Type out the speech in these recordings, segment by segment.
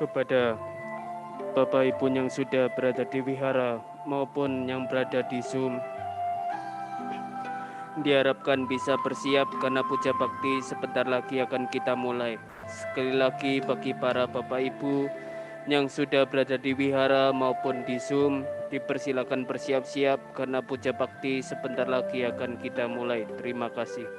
kepada Bapak Ibu yang sudah berada di wihara maupun yang berada di Zoom. Diharapkan bisa bersiap karena puja bakti sebentar lagi akan kita mulai. Sekali lagi bagi para Bapak Ibu yang sudah berada di wihara maupun di Zoom, dipersilakan bersiap-siap karena puja bakti sebentar lagi akan kita mulai. Terima kasih.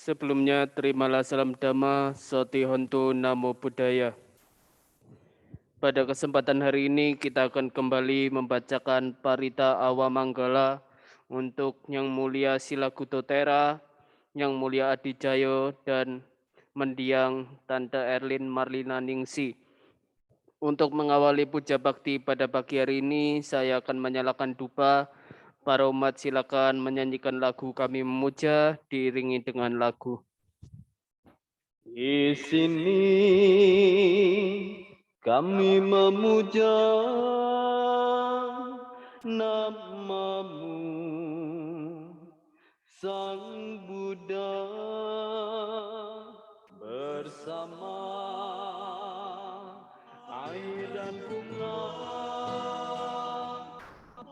Sebelumnya, terimalah salam Dhamma, Soti Hontu, Namo Buddhaya. Pada kesempatan hari ini, kita akan kembali membacakan Parita Awamanggala untuk Yang Mulia Silagutotera, Yang Mulia Adijayo, dan Mendiang Tante Erlin Marlina Ningsi. Untuk mengawali puja bakti pada pagi hari ini, saya akan menyalakan dupa. Para umat silakan menyanyikan lagu Kami Memuja diiringi dengan lagu. Di sini kami memuja namamu, Sang Buddha, bersama air dan bunga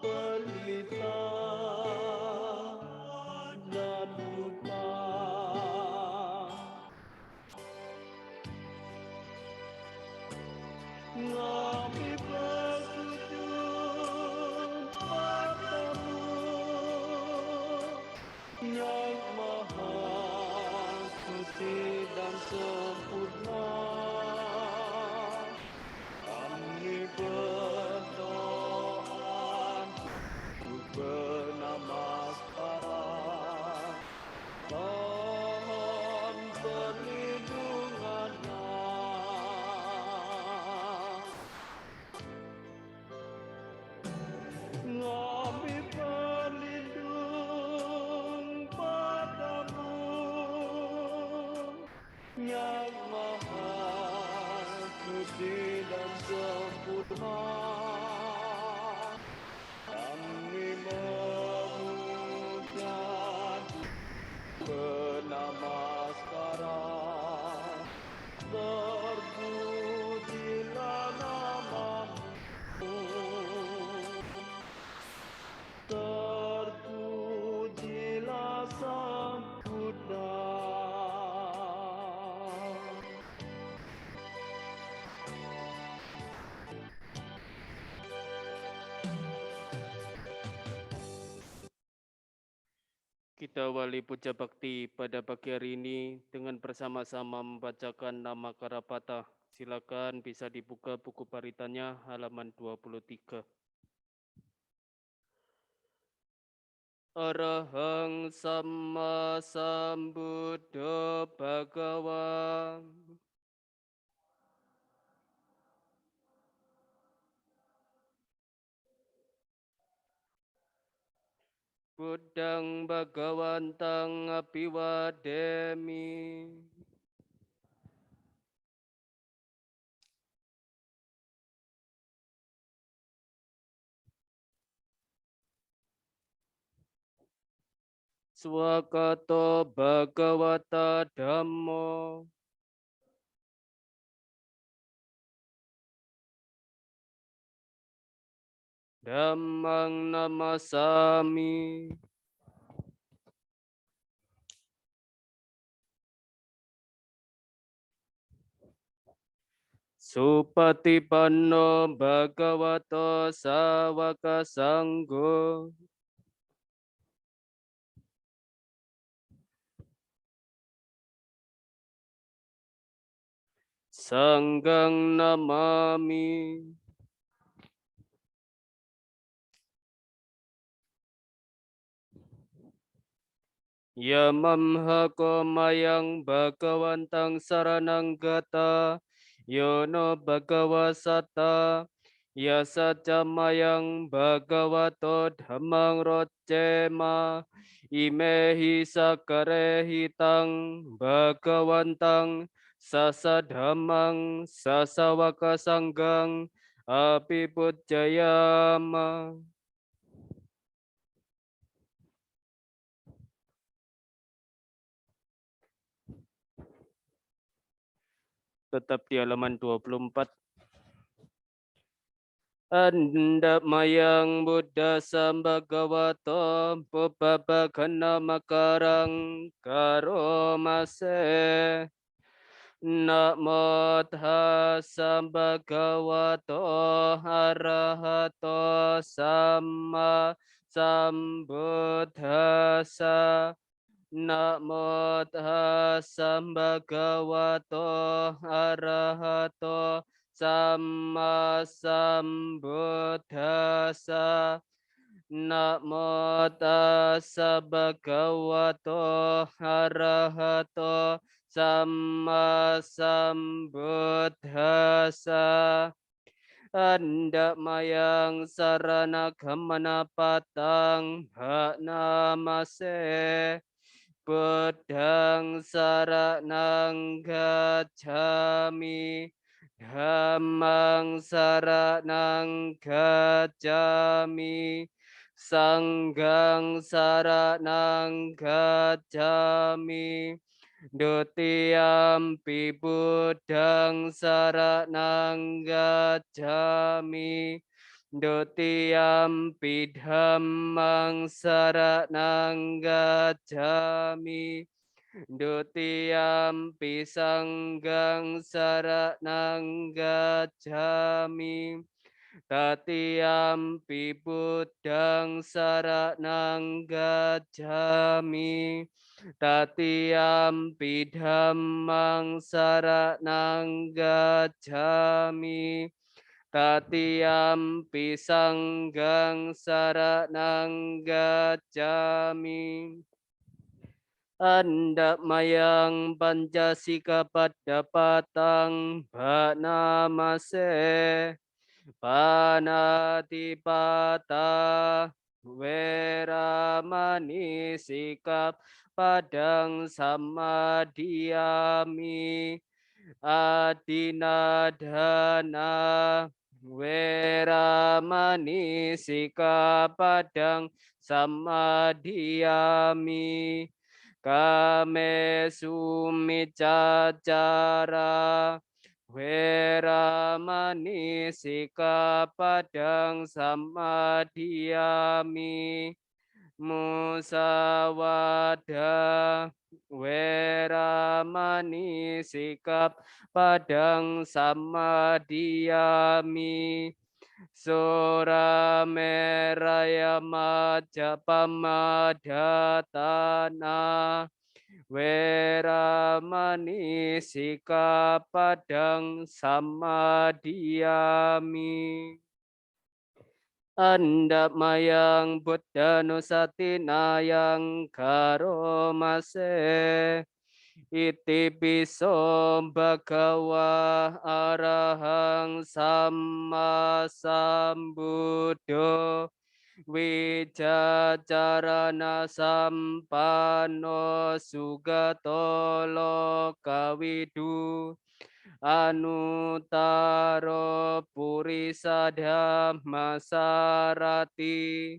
pelita dan dupa. Kami bersujud padamu, Yang Maha Suci dan sempurna. Kami berdoa untuk bernamaskara, mohon perlindungannya. Kami berlindung padamu, Yang Maha Suci dan sempurna. Kami mengucap bernamaskara, terpujilah namamu, terpujilah Sang Buddha. Kita wali puja bakti pada pagi hari ini dengan bersama-sama membacakan nama Karapata. Silakan bisa dibuka buku paritanya halaman 23. Arahang Sama Sambuddha Bhagawa. Buddhang Bhagawantang Abiwademi. Swakato Bhagawata Dhammo. Dhammang Namasami. Supatipanno Bhagavato Sawaka Sanggo. Sanggang Namami. Yamamhako mayang Bhagawantang saranang gata. Yono Bhagawasata. Yasaca mayang Bhagavato dhammang rocema. Imehi sakarehi tang Bhagawantang sasadhamang sasawaka sanggang api pujayama. Tetap di halaman 24. Anda mayang Buddha Sambhagavato Pupabhagana Makarang Karomase. Namo tassa bhagavato arahato sama sambuddhassa. Namo tassa bhagavato arahato sama sambuddhassa. Namo tassa bhagavato arahato sama sambuddhassa. Anda mayang sarana gamana patang hak namase. Buddhang saranang gacchami. Dhammang saranang gacchami. Sanggang saranang gacchami. Dutiyampi Buddhang saranang gacchami. Dutiyampi Dhammang saranang gacchami. Dutiyampi Sanggang saranang gacchami. Tatiyampi Buddhang saranang gacchami. Tatiyampi Dhammang saranang gacchami. Tatiyampi Sanggang saranang gacchami. Anda mayang Pancasika pada patang bak namase. Panatipata Weramani sikap padang samadhiami. Adinadana Weramani sikap padang samadhiami. Kame sumicacara Weramani sikap padang samadhiami. Musawada Weramani sikap padang samadhiami. Surameraya Majapamadhatana Weramani Sikapadang Samadiyami. Andamayang Buddha Nusatinayang Karomase Iti piso bhagava arahang samma sambuddho Wijacarana sampanno sugato lokawidu Anutaro purisa dhamma sarati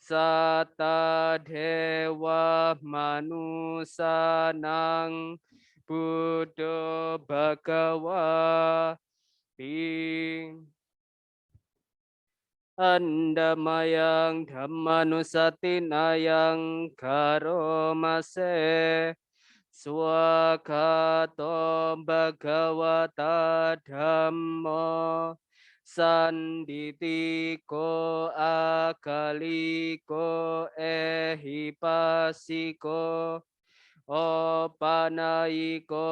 Sata dewa manusanang Buddha Bhagava Andamayang Dhammanusatinayang Karomase Swakato Bhagavata Dhammo Sanditiko Akaliko Ehipasiko Opanaiko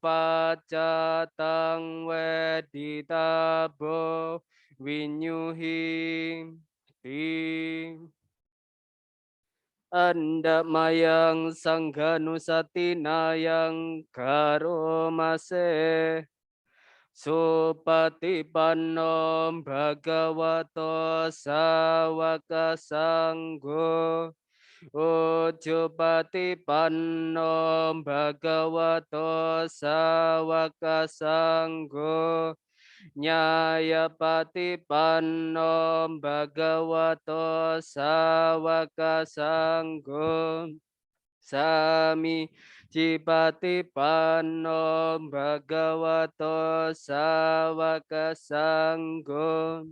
Pacatang Weditabo Winyuhi Andamayang Sanghanusatinayang Karomase Supatipanno Bhagavato Sawaka Sangho Ujjupatipanno Bhagavato Sawaka Sangho Nyayapatipanno Bhagavato Sawaka Sangho Sami Cipatipanno Bhagavato Sawaka Sangho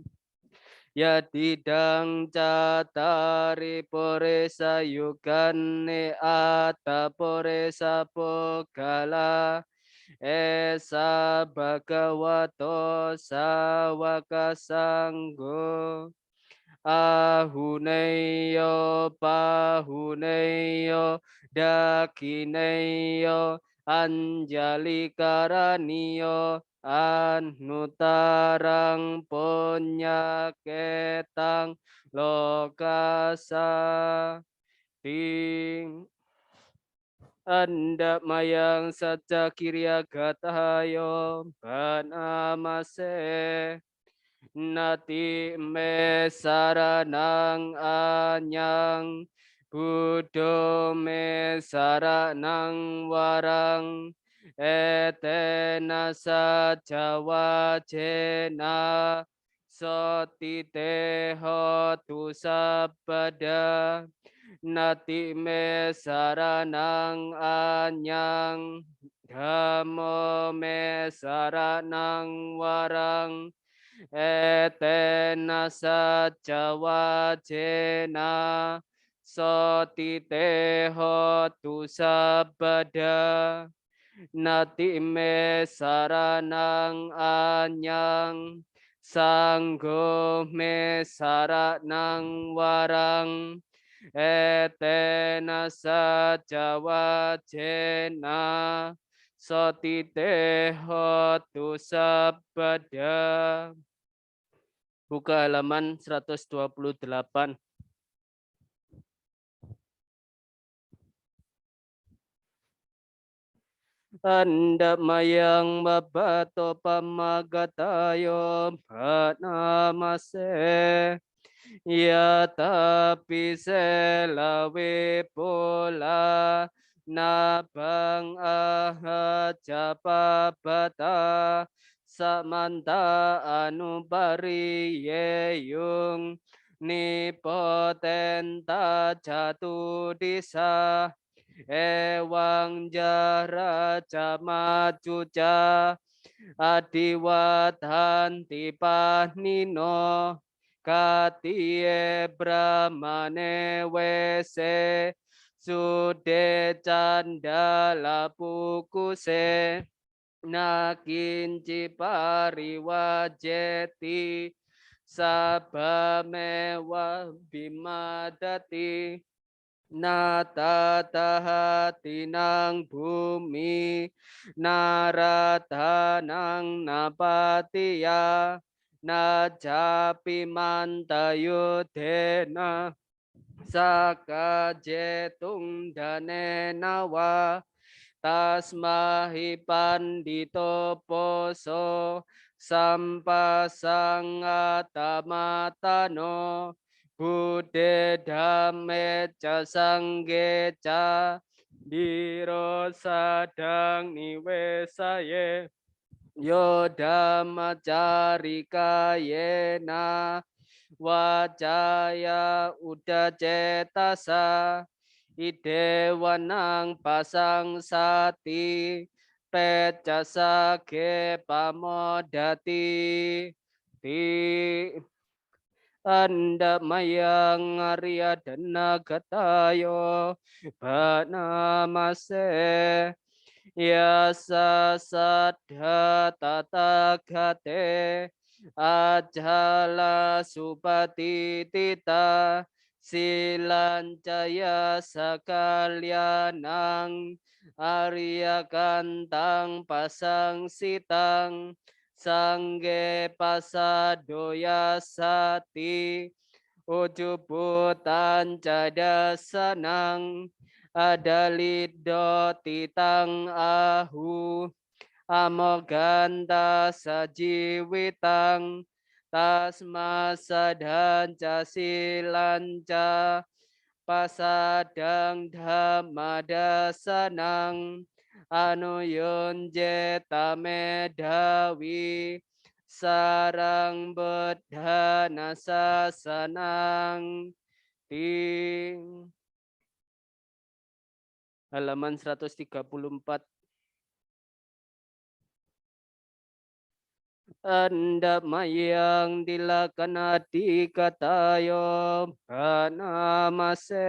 Yadidang catari poresa yugane ata poresa pogala Esa bhagavato sawaka sanggo Ahuneyo pahuneyo dakineyo anjali karaniyo anutarang punyaketang lokasa ting Andamayang saca kirya gatayo banamase Nati me saranang anyang Buddho me saranang warang Etena saja wajena Sotiteho tu sabada Nati me saranang anyang Dhammo me saranang warang Etena saja wajena Sotiteho tu sabada Nati me saranang anyang Sanggo me saranang warang Etena saja wajena Sotiteho tu sabada Buka halaman 128. Andamayang mabato pamagatayo bhanamase Yata piselawe pola Nabang aha japabata Samanta anubari yeyung Nipotenta jatu disa Ewang jara jamajuja Adiwatanti pahnino Katie brahmane wese Sude candala pukuse Nakinci pariwajeti sabamewa bimadati natatahatinang bumi naratanang napatiya najapi mantayudena sakajetung danenawa tasmahi pandito poso sampasangatamatano Bude dhamme ca sangge ca diro sadang niwesaye yo dhamma carika yena wajaya udacetasa idewanang pasang sati pecasa ge pamodati ti anda mayang Arya Dana Gatayo Banamase Yasa Sadha Tata Gate Ajala Supati Tita Silancaya Sakalyanang Arya Kantang Pasang Sitang Sangge pasadoya sati ujubutan cadasanang adalido titang ahu amoganta sajiwitang tasma sadanca silanca pasadang dhammadasanang anuyunje tamedawi sarang bedhana sasanang ting halaman 134 anda mayang dilakanati katayo banamase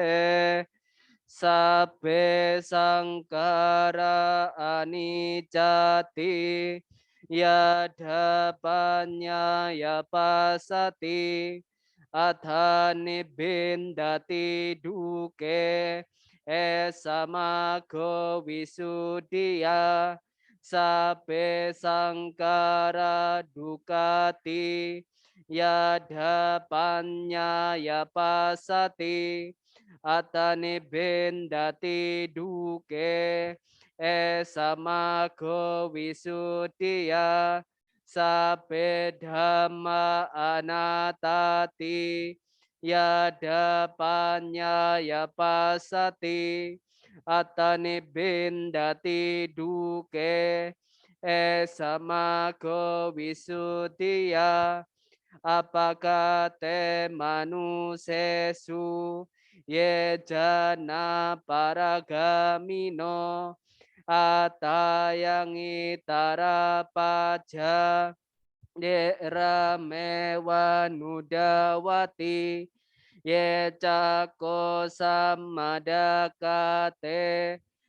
sabe sangkara anicati yadapanya yapasati athani bindati duke esamago visuddhiya sabe sangkara dukati yadapanya yapasati atane bendati duke esamago visuddhiya sabe dhamma anatati yada panya yapasati atane bendati duke esamago visuddhiya apakah te manusesu ye jana paragamino atayangi tarapaja dera mewanudawati ye cako samadakate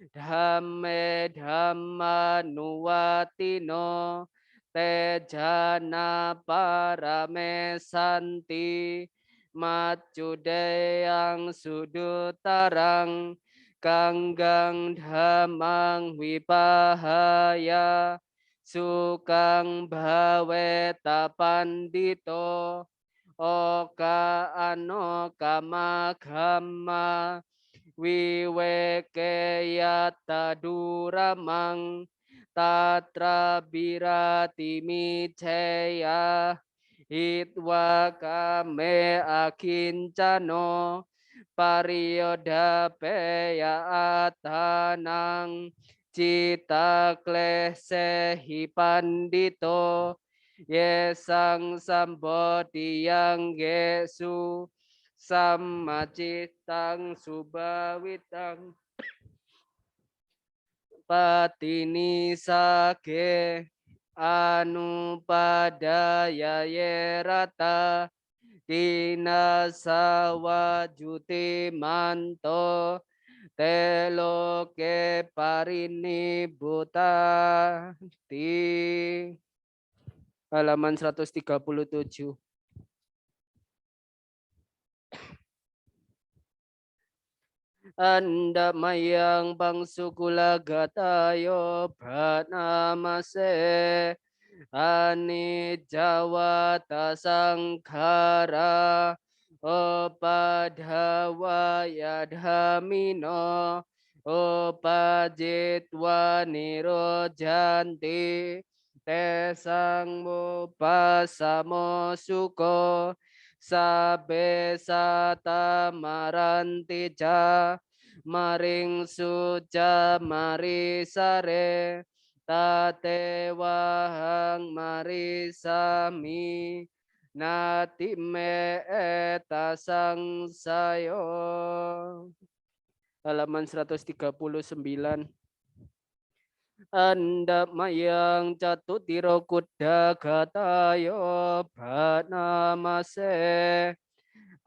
dhamme dhammanuwatino te jana parame santi macudeyang sudutarang kanggang dhamang wipahaya sukang bawe tapandito oka ano kama kama wiweke yata duramang tatra birati miceya hitwa kame akincano pariyoda peya atanang cita klese hipandito yesang sambodiyang yesu sammacitang subawitang patini sake anupadaya yerata dina sawajuti manto teloke parini buta halaman 137 Anda mayang pangsukula gatayo pranamase ani jawata sangkara opadhawaya dhamino opajitwa nirojanti tesang mupasamo suko sabe sata maranti ca maring suca marisare tate wahang marisami nati me etasang sayo. Halaman 139. Anda mayang catutiro kuda gatayo pranamase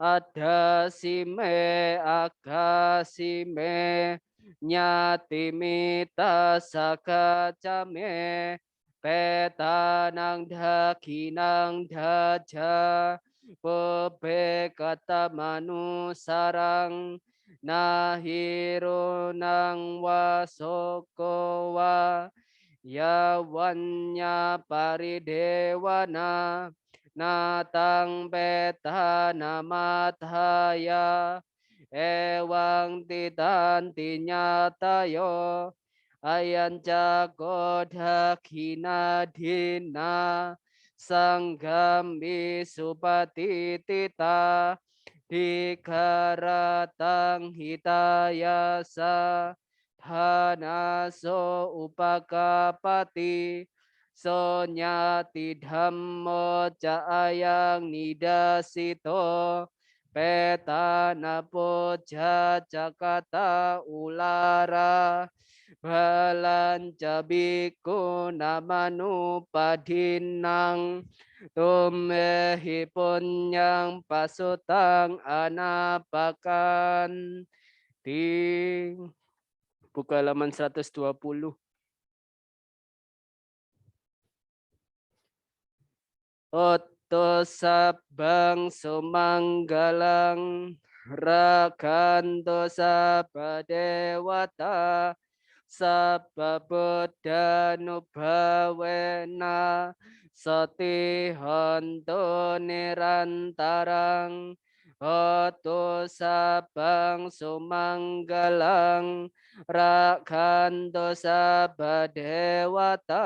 ada sime akasime nyati mita sakacame petanang dakinang daja bebe kata manusarang nahiro nang wasokowa yawanya paridewana natang peta namataya ewang titanti nyatayo ayan cakoda kina dina sanggambi supati tita dikaratang hitayasa dhanaso upakapati sonyati dhammo caayang nidasito petana poja cakata ulara balanca biku namanu padinang tumehi punyang pasutang anapakan ting buka halaman 120. Otto sabang sumanggalang rakanto sapadewata sababodhanubhawena sati honto nirantarang Otto sabang sumanggalang rakanto sabadewata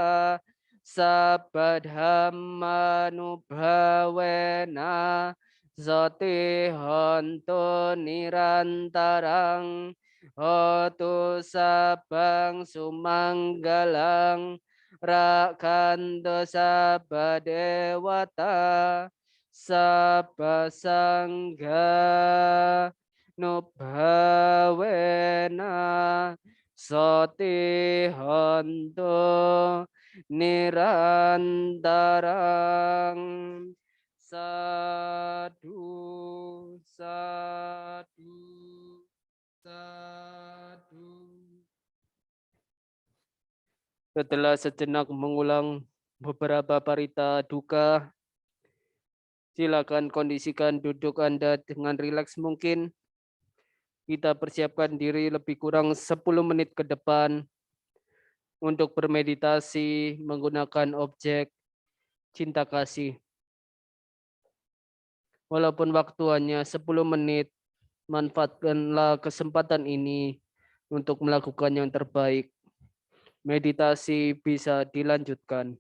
sabadhammanubhawena zati honto nirantarang hotu sabang sumanggalang rakanto sabadewata sabasangga nubhawena soti honto nirantarang sadu sadu sadu. Setelah sejenak mengulang beberapa parita duka, silakan kondisikan duduk Anda dengan rileks mungkin. Kita persiapkan diri lebih kurang 10 menit ke depan untuk bermeditasi menggunakan objek cinta kasih. Walaupun waktu hanya 10 menit, manfaatkanlah kesempatan ini untuk melakukan yang terbaik. Meditasi bisa dilanjutkan.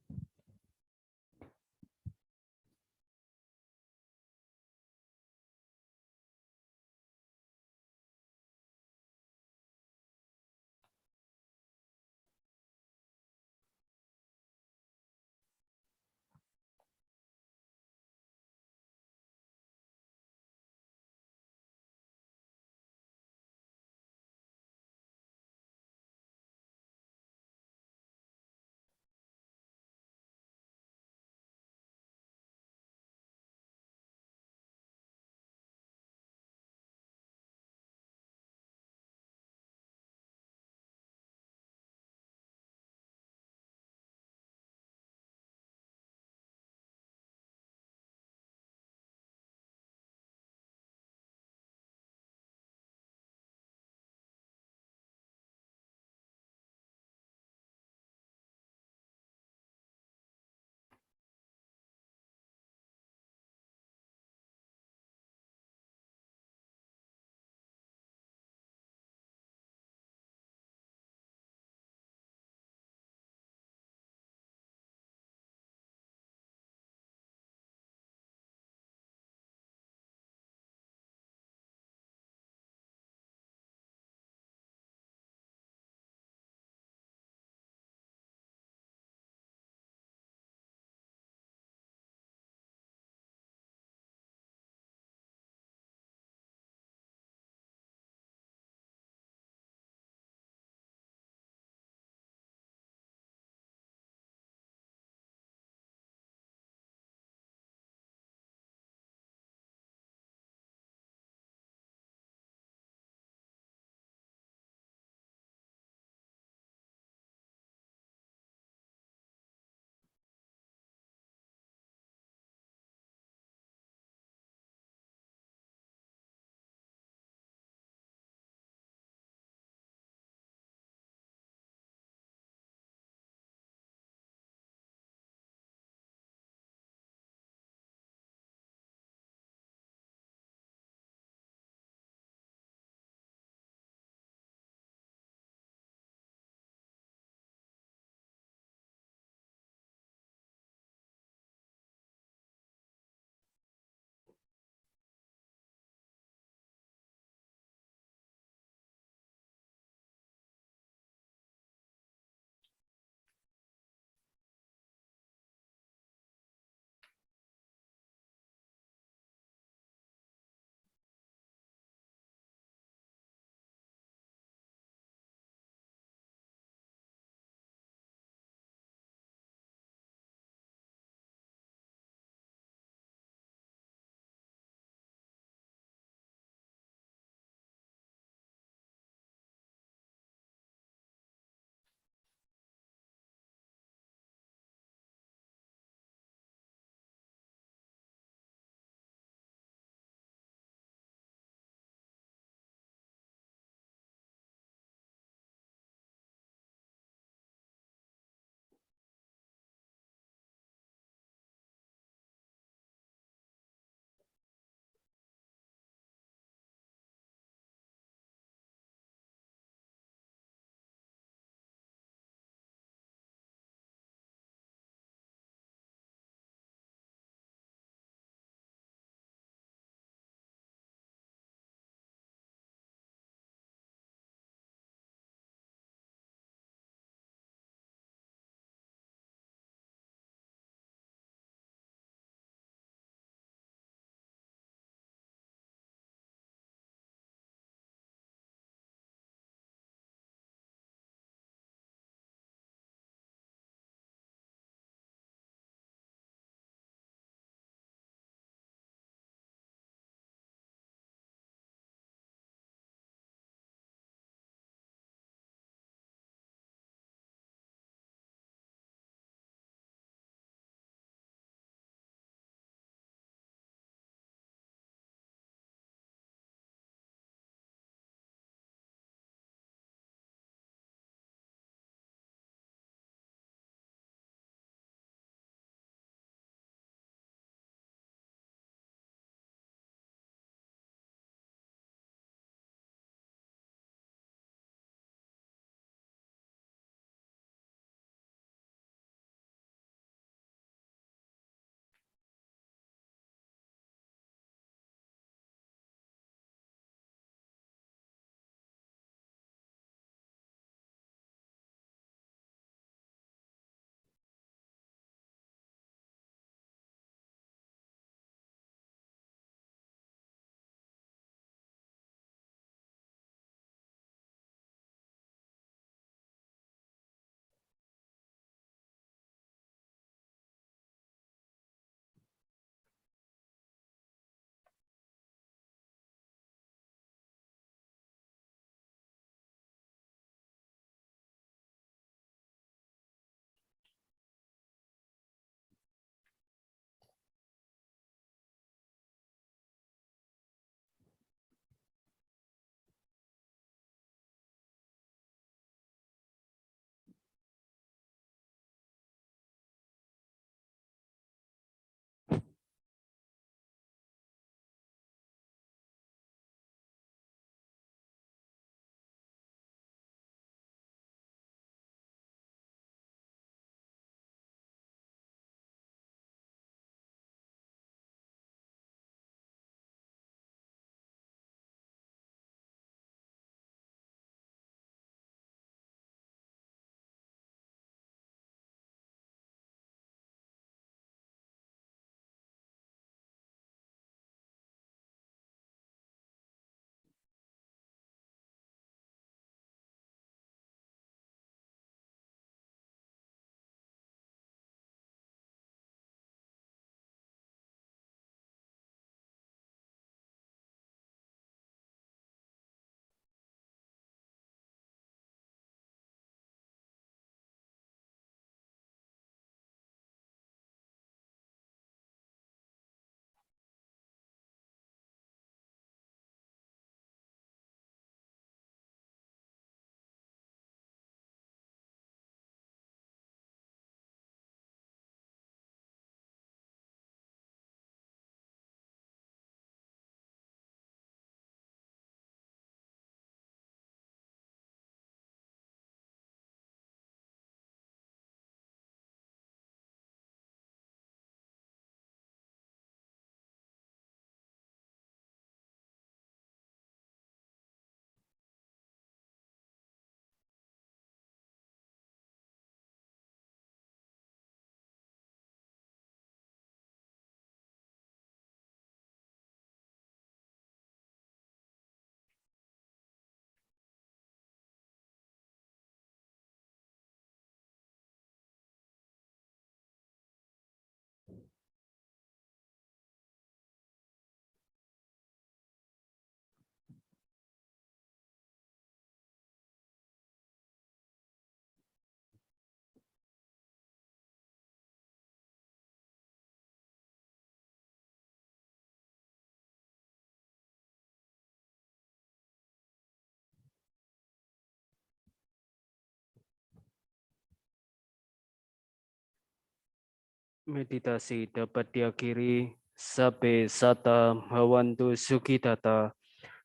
Meditasi dapat diakhiri. Sabe sata hawantu sukitata.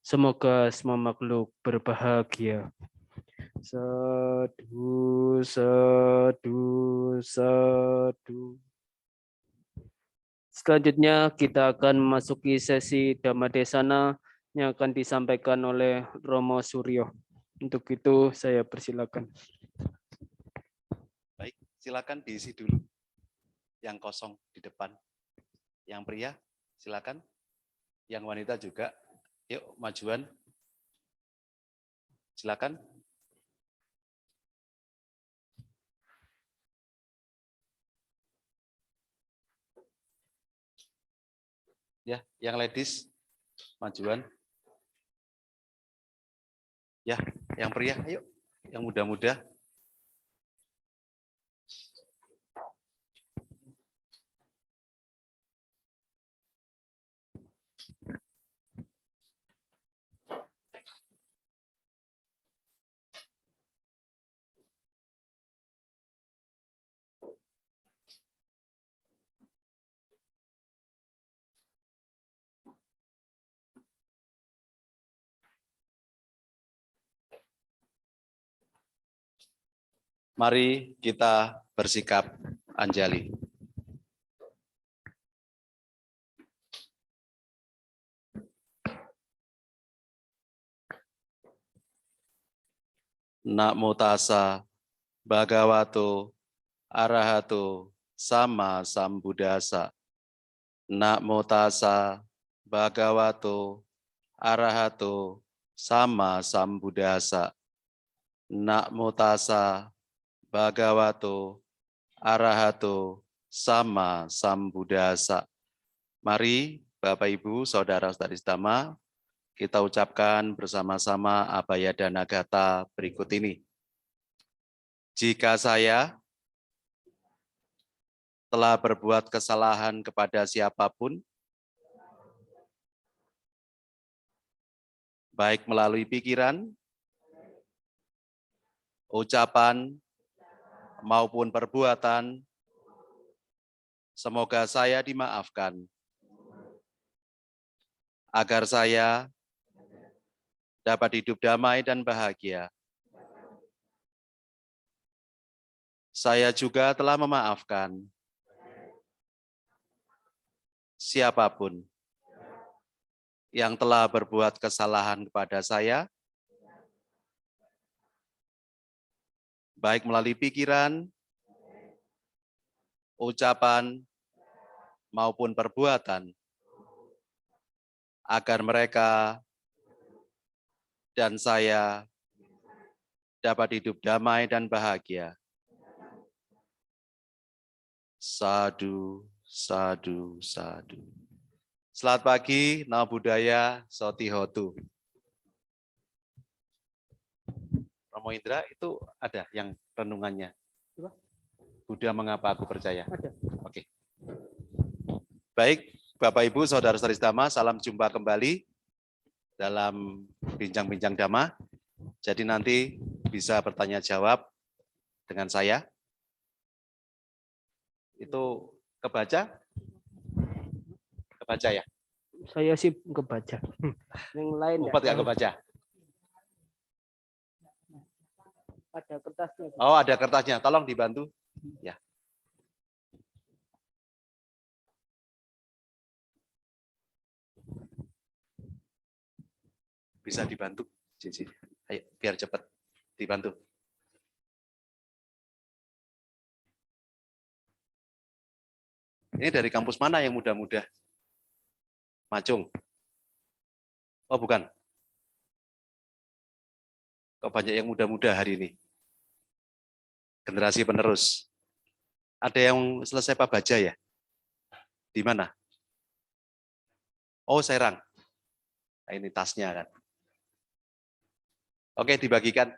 Semoga semua makhluk berbahagia. Sadu, sadu, sadu. Selanjutnya kita akan memasuki sesi Dhammadesana yang akan disampaikan oleh Romo Suryo. Untuk itu saya persilakan. Baik, silakan diisi dulu. Yang kosong di depan. Yang pria, silakan. Yang wanita juga. Yuk, majuan. Silakan. Ya, yang ladies, majuan. Ya, yang pria, ayo. Yang muda-muda. Mari kita bersikap anjali. Namo tassa bhagavato arahato sama sambuddhassa. Namo tassa bhagavato arahato sama sambuddhassa. Namo tassa bhagavato arahato sama sambuddhassa. Mari Bapak Ibu, Saudara-saudari Dhamma, kita ucapkan bersama-sama Abhaya Dana Gata berikut ini. Jika saya telah berbuat kesalahan kepada siapapun, baik melalui pikiran, ucapan, maupun perbuatan, semoga saya dimaafkan, agar saya dapat hidup damai dan bahagia. Saya juga telah memaafkan siapapun yang telah berbuat kesalahan kepada saya, baik melalui pikiran, ucapan, maupun perbuatan, agar mereka dan saya dapat hidup damai dan bahagia. Sadu, sadu, sadu. Selamat pagi, Namo Buddhaya, Sotihotu. Romo Indra, itu ada yang renungannya. Buddha mengapa aku percaya? Ada. Oke. Baik, Bapak Ibu, Saudara-saudari Dhamma, salam jumpa kembali dalam bincang-bincang Dhamma. Jadi nanti bisa bertanya jawab dengan saya. Itu kebaca? Kebaca ya? Saya sih kebaca. Yang lain Upat nggak kebaca? ada kertasnya. Oh, ada kertasnya. Tolong dibantu. Ya. Bisa dibantu, Cici. Ayo, biar cepat dibantu. Ini dari kampus mana yang muda-muda? Macung. Oh, bukan. Kok banyak yang muda-muda hari ini? Generasi penerus. Ada yang selesai Pak baca ya? Di mana? Oh, Serang. Nah, ini tasnya kan. Oke, dibagikan.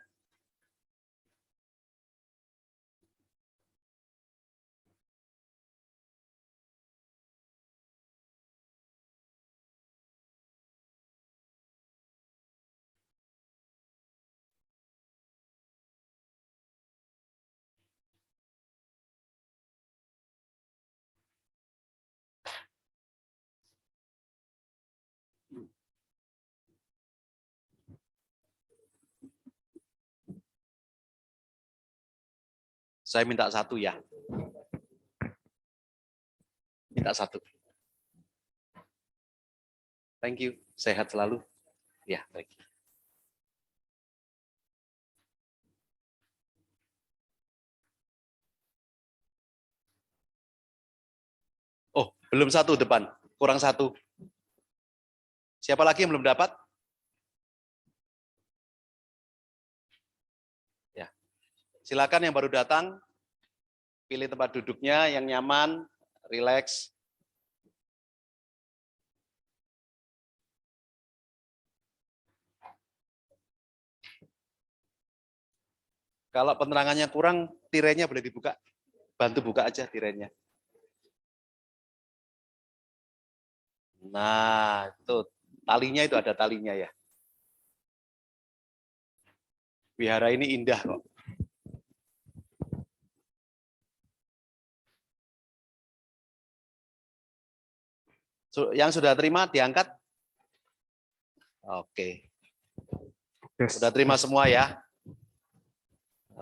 Saya minta satu ya. Minta satu. Thank you. Sehat selalu. Ya, thank you. Oh, belum satu depan. Kurang satu. Siapa lagi yang belum dapat? Ya. Silakan yang baru datang, pilih tempat duduknya yang nyaman, rileks. Kalau penerangannya kurang, tirainya boleh dibuka. Bantu buka aja tirainya. Nah, itu talinya itu ada talinya ya. Wihara ini indah kok. Yang sudah terima diangkat. Oke. Sudah terima semua ya.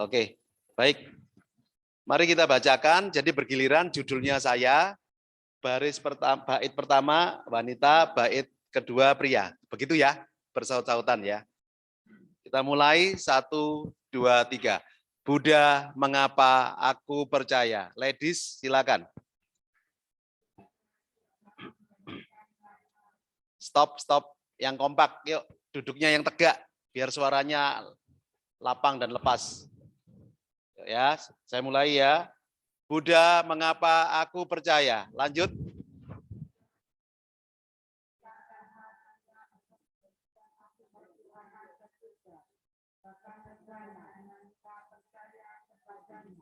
Oke, baik. Mari kita bacakan. Jadi bergiliran judulnya saya. Baris pertama, bait pertama wanita, bait kedua pria. Begitu ya, bersaut-sautan ya. Kita mulai 1, 2, 3. Buddha, mengapa aku percaya? Ladies, silakan. Stop, stop. Yang kompak, yuk duduknya yang tegak, biar suaranya lapang dan lepas. Ya, saya mulai ya. Buddha, mengapa aku percaya? Lanjut.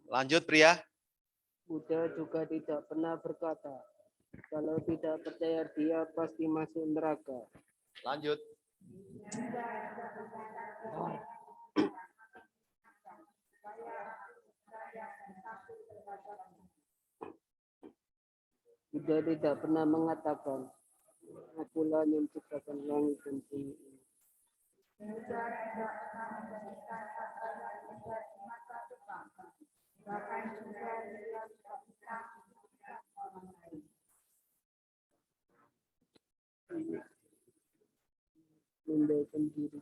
Lanjut, pria. Buddha juga tidak pernah berkata, kalau tidak percaya dia pasti masuk neraka. Lanjut. Buddha tidak pernah mengatakan, akulah yang menciptakan langit dan bumi ini. Mendakan diri.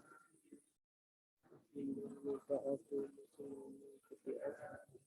Maka aku mengikuti aku.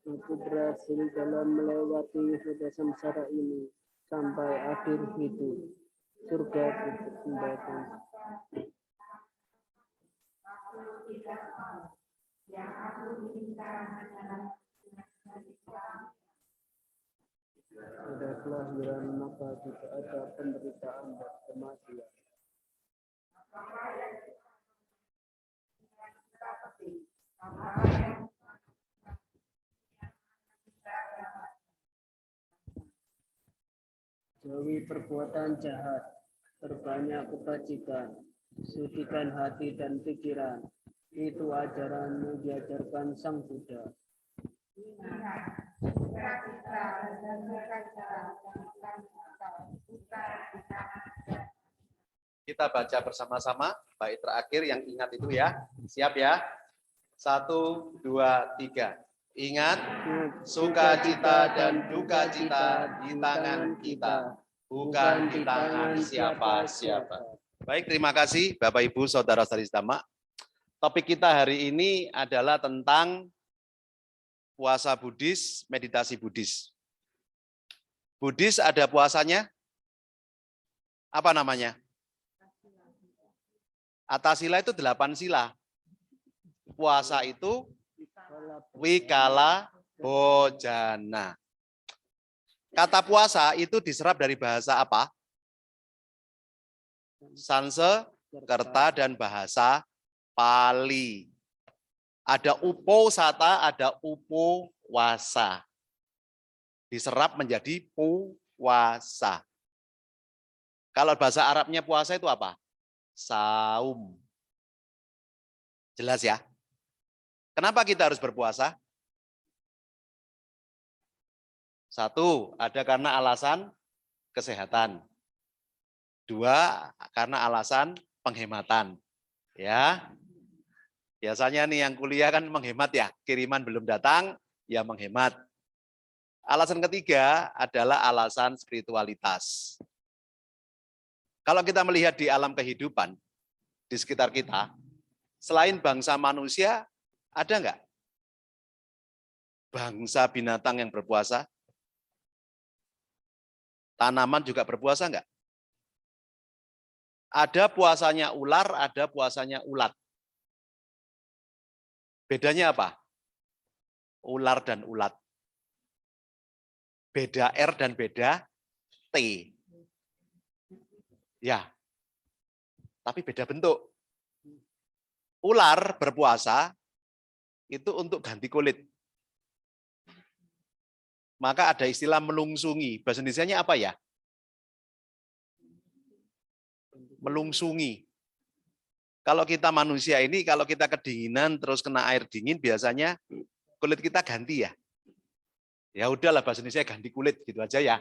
Aku berhasil dalam melewati roda samsara ini sampai akhir hidup. Surga mendatang. Ada kelahiran maka tidak ada penderitaan dan kematian. Jauhi perbuatan jahat, perbanyak kebajikan, sucikan hati dan pikiran. Itu ajaran yang diajarkan Sang Buddha. Kita baca bersama-sama bait terakhir yang ingat itu ya. Siap ya? 1, 2, 3. Ingat, sukacita dan duka cita di tangan kita, bukan di tangan siapa-siapa. Baik, terima kasih Bapak Ibu Saudara-saudari Dhamma. Topik kita hari ini adalah tentang puasa Buddhis, meditasi Buddhis. Buddhis ada puasanya? Apa namanya? Atasila itu 8 sila. Puasa itu wikala bojana. Kata puasa itu diserap dari bahasa apa? Sanskerta dan bahasa Pali. Ada uposata, ada upowasa. Diserap menjadi puasa. Kalau bahasa Arabnya puasa itu apa? Saum. Jelas ya? Kenapa kita harus berpuasa? Satu, ada karena alasan kesehatan. Dua, karena alasan penghematan. Ya, biasanya nih yang kuliah kan menghemat ya, kiriman belum datang, ya menghemat. Alasan ketiga adalah alasan spiritualitas. Kalau kita melihat di alam kehidupan, di sekitar kita, selain bangsa manusia, ada nggak bangsa binatang yang berpuasa? Tanaman juga berpuasa nggak? Ada puasanya ular, ada puasanya ulat. Bedanya apa? Ular dan ulat. Beda R dan beda T. Ya, tapi beda bentuk. Ular berpuasa itu untuk ganti kulit. Maka ada istilah melungsungi. Bahasa Indonesianya apa ya? Melungsungi. Kalau kita manusia ini, kalau kita kedinginan terus kena air dingin, biasanya kulit kita ganti ya. Ya udahlah bahasa Indonesia ganti kulit gitu aja ya.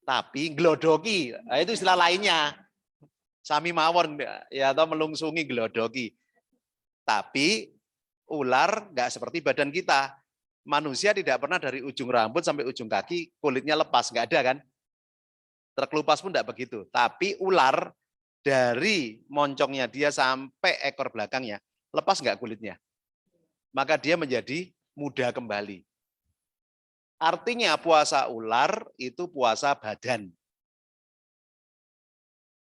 Tapi glodoki, nah itu istilah lainnya. Sami mawon ya atau melungsungi glodoki. Tapi ular nggak seperti badan kita. Manusia tidak pernah dari ujung rambut sampai ujung kaki kulitnya lepas, nggak ada kan? Terkelupas pun tidak begitu. Tapi ular dari moncongnya dia sampai ekor belakangnya lepas nggak kulitnya? Maka dia menjadi muda kembali. Artinya puasa ular itu puasa badan.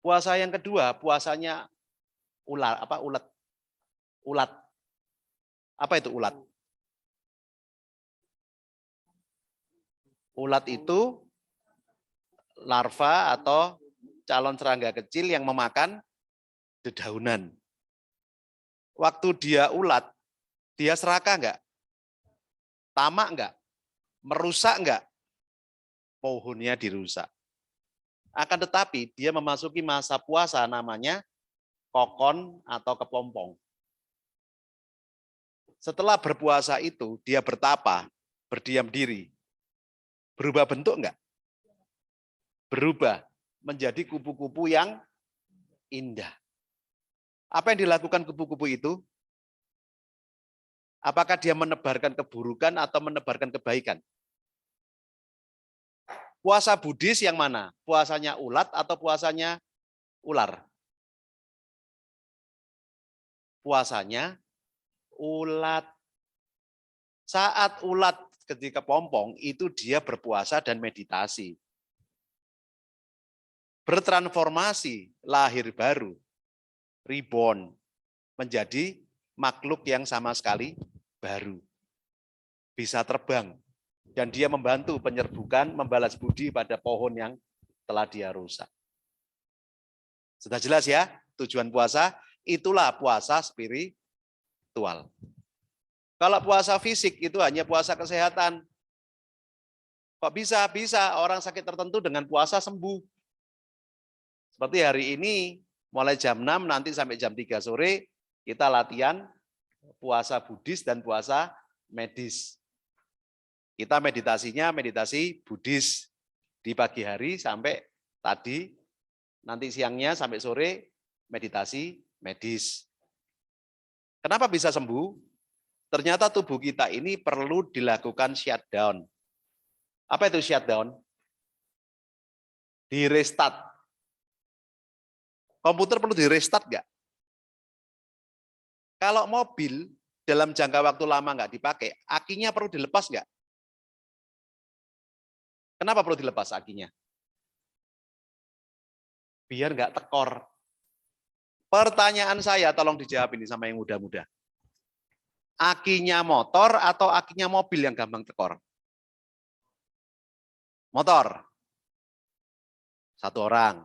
Puasa yang kedua, puasanya ular, apa ulat? Ulat. Apa itu ulat? Ulat itu larva atau calon serangga kecil yang memakan dedaunan. Waktu dia ulat, dia serakah enggak? Tamak enggak? Merusak enggak? Pohonnya dirusak. Akan tetapi dia memasuki masa puasa namanya kokon atau kepompong. Setelah berpuasa itu dia bertapa, berdiam diri. Berubah bentuk enggak? Berubah menjadi kupu-kupu yang indah. Apa yang dilakukan kupu-kupu itu? Apakah dia menebarkan keburukan atau menebarkan kebaikan? Puasa Buddhis yang mana? Puasanya ulat atau puasanya ular? Puasanya ulat. Saat ulat ketika pompong itu dia berpuasa dan meditasi. Bertransformasi, lahir baru, reborn, menjadi makhluk yang sama sekali baru. Bisa terbang. Dan dia membantu penyerbukan, membalas budi pada pohon yang telah dia rusak. Sudah jelas ya tujuan puasa? Itulah puasa spiritual. Kalau puasa fisik itu hanya puasa kesehatan. Kok bisa orang sakit tertentu dengan puasa sembuh? Seperti hari ini, mulai jam 6 nanti sampai jam 3 sore, kita latihan puasa Buddhis dan puasa medis. Kita meditasinya meditasi Buddhis di pagi hari sampai tadi, nanti siangnya sampai sore meditasi medis. Kenapa bisa sembuh? Ternyata tubuh kita ini perlu dilakukan shutdown. Apa itu shutdown? Di restart. Komputer perlu di restart nggak? Kalau mobil dalam jangka waktu lama nggak dipakai, akinya perlu dilepas nggak? Kenapa perlu dilepas akinya? Biar nggak tekor. Pertanyaan saya tolong dijawab ini sama yang muda-muda. Akinya motor atau akinya mobil yang gampang tekor? Motor. Satu orang.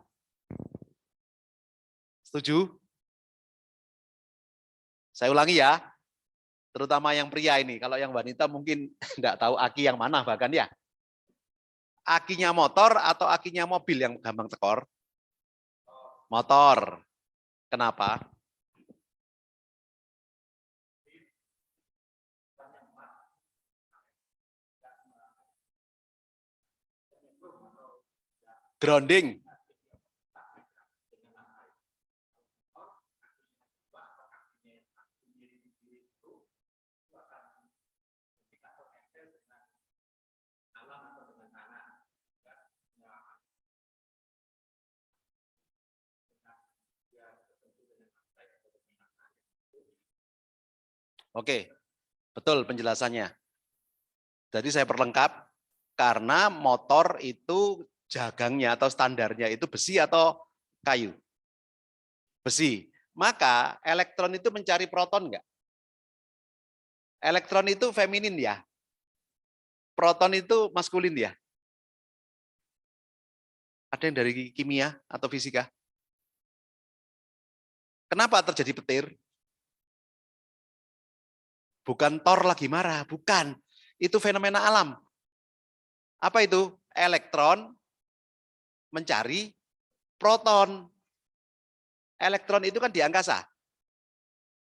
Setuju? Saya ulangi ya. Terutama yang pria ini. Kalau yang wanita mungkin enggak tahu aki yang mana bahkan ya. Akinya motor atau akinya mobil yang gampang tekor? Motor. Kenapa? Grounding. Oke, betul penjelasannya. Jadi saya perlengkap, karena motor itu jagangnya atau standarnya itu besi atau kayu? Besi. Maka elektron itu mencari proton enggak? Elektron itu feminin ya? Proton itu maskulin ya? Ada yang dari kimia atau fisika? Kenapa terjadi petir? Bukan Thor lagi marah, bukan. Itu fenomena alam. Apa itu? Elektron mencari proton. Elektron itu kan di angkasa.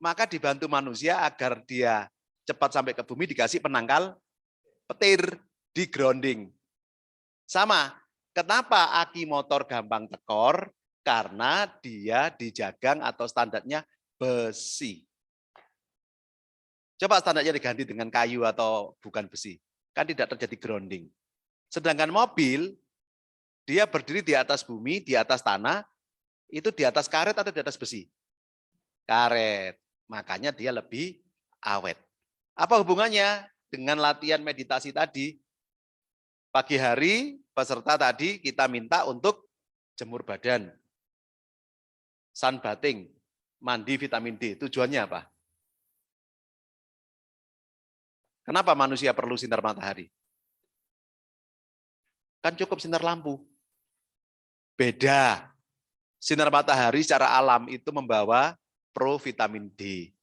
Maka dibantu manusia agar dia cepat sampai ke bumi dikasih penangkal petir, di grounding. Sama, kenapa aki motor gampang tekor? Karena dia dijagang atau standarnya besi. Coba standarnya diganti dengan kayu atau bukan besi. Kan tidak terjadi grounding. Sedangkan mobil, dia berdiri di atas bumi, di atas tanah, itu di atas karet atau di atas besi? Karet. Makanya dia lebih awet. Apa hubungannya dengan latihan meditasi tadi? Pagi hari, peserta tadi kita minta untuk jemur badan. Sunbathing, mandi vitamin D. Tujuannya apa? Kenapa manusia perlu sinar matahari? Kan cukup sinar lampu. Beda. Sinar matahari secara alam itu membawa provitamin D.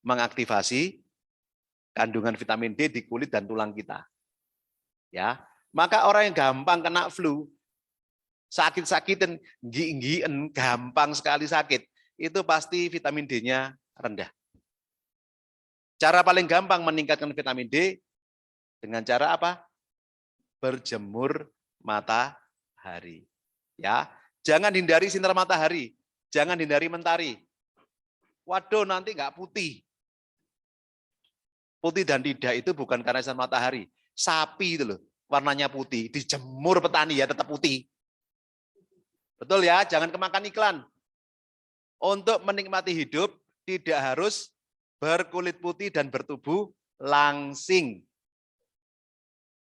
Mengaktifasi kandungan vitamin D di kulit dan tulang kita. Ya, maka orang yang gampang kena flu, sakit-sakitan, gigi-gigian, gampang sekali sakit, itu pasti vitamin D-nya rendah. Cara paling gampang meningkatkan vitamin D dengan cara apa? Berjemur matahari. Ya, jangan hindari sinar matahari, jangan hindari mentari. Waduh, nanti nggak putih. Putih dan tidak itu bukan karena sinar matahari. Sapi itu loh, warnanya putih, dijemur petani ya tetap putih. Betul ya, jangan kemakan iklan. Untuk menikmati hidup tidak harus berkulit putih dan bertubuh langsing.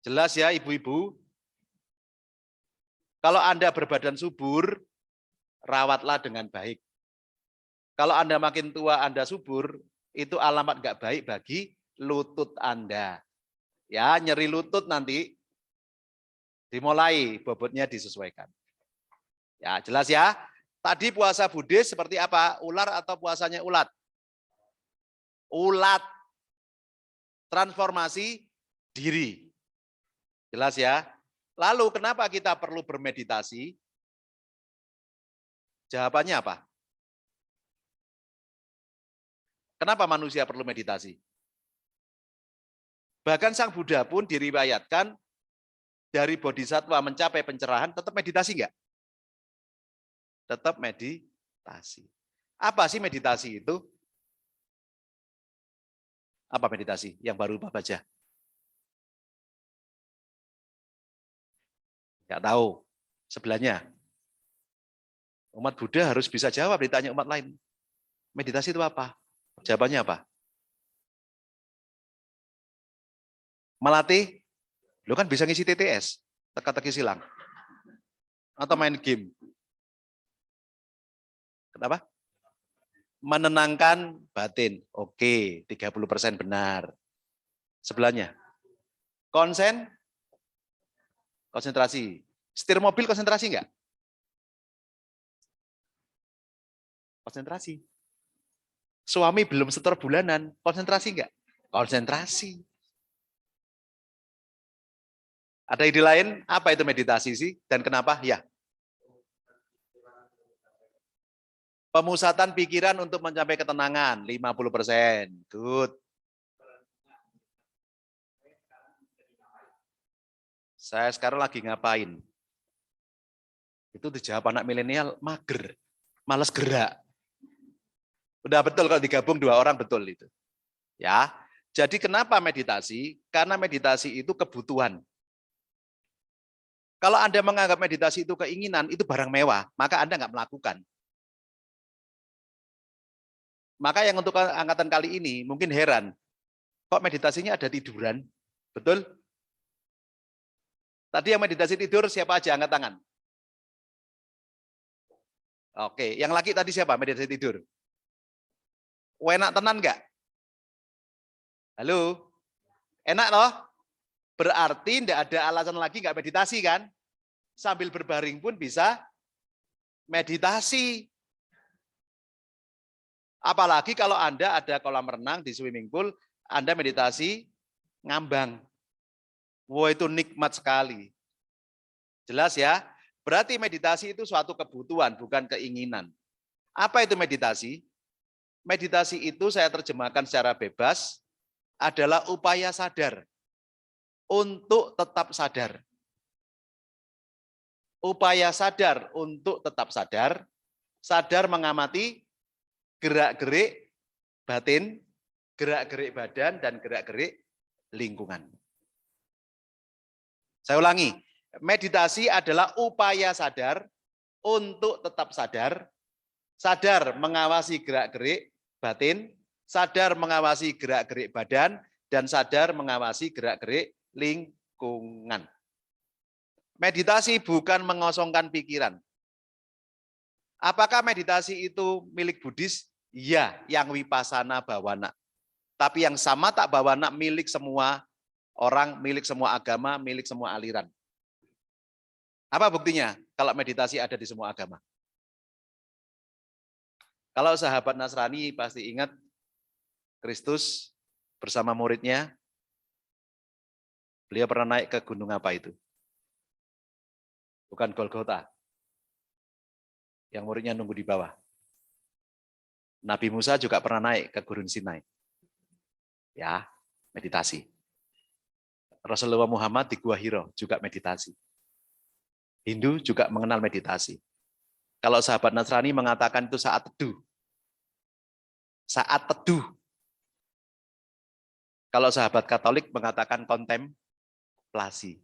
Jelas ya ibu-ibu? Kalau Anda berbadan subur, rawatlah dengan baik. Kalau Anda makin tua, Anda subur, itu alamat nggak baik bagi lutut Anda. Ya, nyeri lutut nanti dimulai bobotnya disesuaikan. Ya, jelas ya? Tadi puasa Buddhis seperti apa? Ular atau puasanya ulat? Ulat. Transformasi diri. Jelas ya? Lalu kenapa kita perlu bermeditasi? Jawabannya apa? Kenapa manusia perlu meditasi? Bahkan Sang Buddha pun diriwayatkan dari bodhisatwa mencapai pencerahan tetap meditasi enggak? Tetap meditasi. Apa sih meditasi itu? Apa meditasi yang baru Pak baca? Enggak tahu. Sebelahnya. Umat Buddha harus bisa jawab ditanya umat lain. Meditasi itu apa? Jawabannya apa? Melatih? Lo kan bisa ngisi TTS, teka-teki silang. Atau main game. Kenapa? menenangkan batin. Oke, 30% benar. Sebelahnya. Konsentrasi. Setir mobil konsentrasi enggak? Konsentrasi. Suami belum setor bulanan, konsentrasi enggak? Konsentrasi. Ada ide lain? Apa itu meditasi sih? Dan kenapa? Ya. Pemusatan pikiran untuk mencapai ketenangan, 50%. Good. Saya sekarang lagi ngapain? Itu dijawab anak milenial, mager, malas gerak. Udah betul kalau digabung 2 orang, betul itu. Ya. Jadi kenapa meditasi? Karena meditasi itu kebutuhan. Kalau Anda menganggap meditasi itu keinginan, itu barang mewah, maka Anda nggak melakukan. Maka yang untuk angkatan kali ini mungkin heran, kok meditasinya ada tiduran? Betul? Tadi yang meditasi tidur siapa aja angkat tangan? Oke, yang laki tadi siapa meditasi tidur? Enak tenan nggak? Halo? Enak loh? Berarti tidak ada alasan lagi nggak meditasi kan? Sambil berbaring pun bisa meditasi. Apalagi kalau Anda ada kolam renang di swimming pool, Anda meditasi ngambang. Wah, itu nikmat sekali. Jelas ya? Berarti meditasi itu suatu kebutuhan, bukan keinginan. Apa itu meditasi? Meditasi itu saya terjemahkan secara bebas, adalah upaya sadar. Untuk tetap sadar. Upaya sadar untuk tetap sadar, sadar mengamati gerak-gerik batin, gerak-gerik badan, dan gerak-gerik lingkungan. Saya ulangi, meditasi adalah upaya sadar untuk tetap sadar, sadar mengawasi gerak-gerik batin, sadar mengawasi gerak-gerik badan, dan sadar mengawasi gerak-gerik lingkungan. Meditasi bukan mengosongkan pikiran. Apakah meditasi itu milik Buddhis? Ya, yang Vipassana Bhavana. Tapi yang Samatha Bhavana milik semua orang, milik semua agama, milik semua aliran. Apa buktinya kalau meditasi ada di semua agama? Kalau sahabat Nasrani pasti ingat Kristus bersama muridnya, beliau pernah naik ke gunung apa itu? Bukan Golgota. Yang muridnya nunggu di bawah. Nabi Musa juga pernah naik ke Gurun Sinai. Ya, meditasi. Rasulullah Muhammad di Gua Hiro juga meditasi. Hindu juga mengenal meditasi. Kalau sahabat Nasrani mengatakan itu saat teduh. Saat teduh. Kalau sahabat Katolik mengatakan kontemplasi.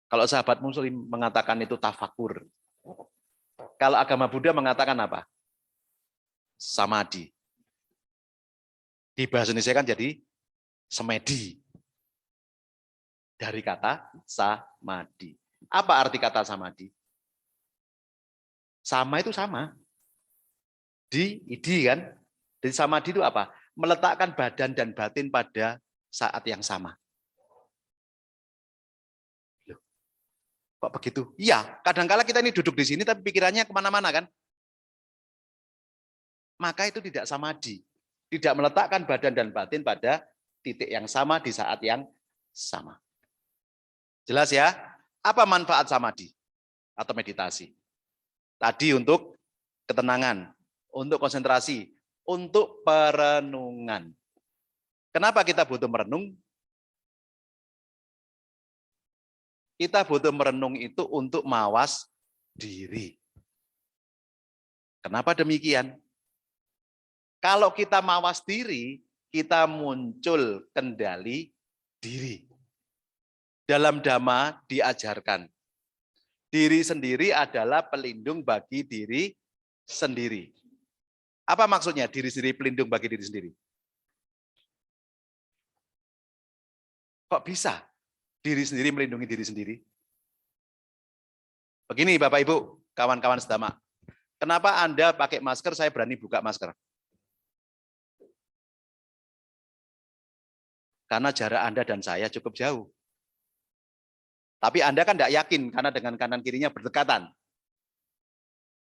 Kalau sahabat Muslim mengatakan itu tafakur. Kalau agama Buddha mengatakan apa? Samadhi. Di bahasa Indonesia kan jadi semedi. Dari kata samadhi. Apa arti kata samadhi? Sama itu sama. Idi kan. Jadi samadhi itu apa? Meletakkan badan dan batin pada saat yang sama. Loh, kok begitu? Iya, kadang-kala kita ini duduk di sini tapi pikirannya kemana-mana kan? Maka itu tidak samadhi. Tidak meletakkan badan dan batin pada titik yang sama di saat yang sama. Jelas ya? Apa manfaat samadhi atau meditasi? Tadi untuk ketenangan, untuk konsentrasi, untuk perenungan. Kenapa kita butuh merenung? Kita butuh merenung itu untuk mawas diri. Kenapa demikian? Kalau kita mawas diri, kita muncul kendali diri. Dalam Dhamma diajarkan, diri sendiri adalah pelindung bagi diri sendiri. Apa maksudnya diri sendiri pelindung bagi diri sendiri? Kok bisa diri sendiri melindungi diri sendiri? Begini Bapak Ibu, kawan-kawan sedama. Kenapa Anda pakai masker, saya berani buka masker? Karena jarak Anda dan saya cukup jauh. Tapi Anda kan tidak yakin, karena dengan kanan kirinya berdekatan.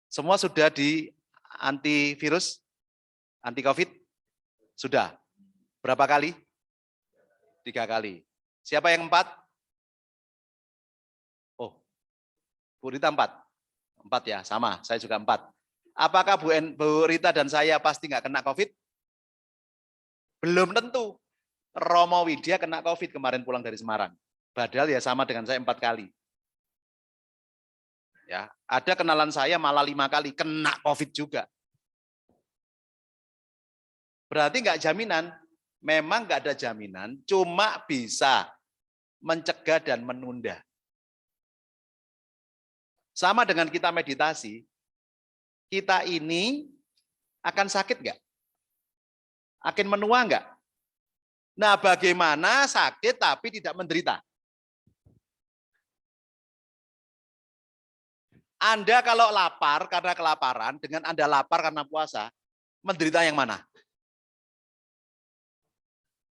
Semua sudah di antivirus, anti COVID? Sudah. Berapa kali? 3 kali. Siapa yang 4? Oh, Bu Rita 4. 4 ya, sama. Saya juga 4. Apakah Bu Rita dan saya pasti nggak kena COVID? Belum tentu. Romo Widya kena COVID kemarin pulang dari Semarang. Padahal ya sama dengan saya 4 kali. Ya, ada kenalan saya malah 5 kali kena COVID juga. Berarti nggak jaminan. Memang nggak ada jaminan, cuma bisa mencegah dan menunda. Sama dengan kita meditasi, kita ini akan sakit nggak? Akan menua nggak? Nah, bagaimana sakit tapi tidak menderita? Anda kalau lapar karena kelaparan, dengan Anda lapar karena puasa, menderita yang mana?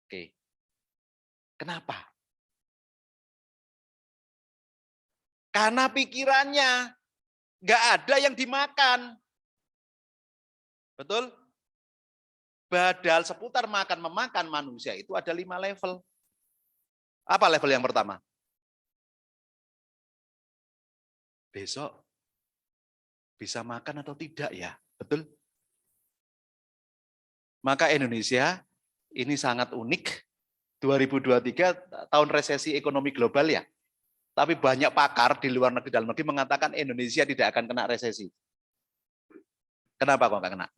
Oke. Kenapa? Karena pikirannya nggak ada yang dimakan. Betul? Badal seputar makan memakan manusia itu ada 5 level. Apa level yang pertama? Besok bisa makan atau tidak ya? Betul? Maka Indonesia ini sangat unik. 2023 tahun resesi ekonomi global ya. Tapi banyak pakar di luar negeri, dalam negeri mengatakan Indonesia tidak akan kena resesi. Kenapa kok nggak kena?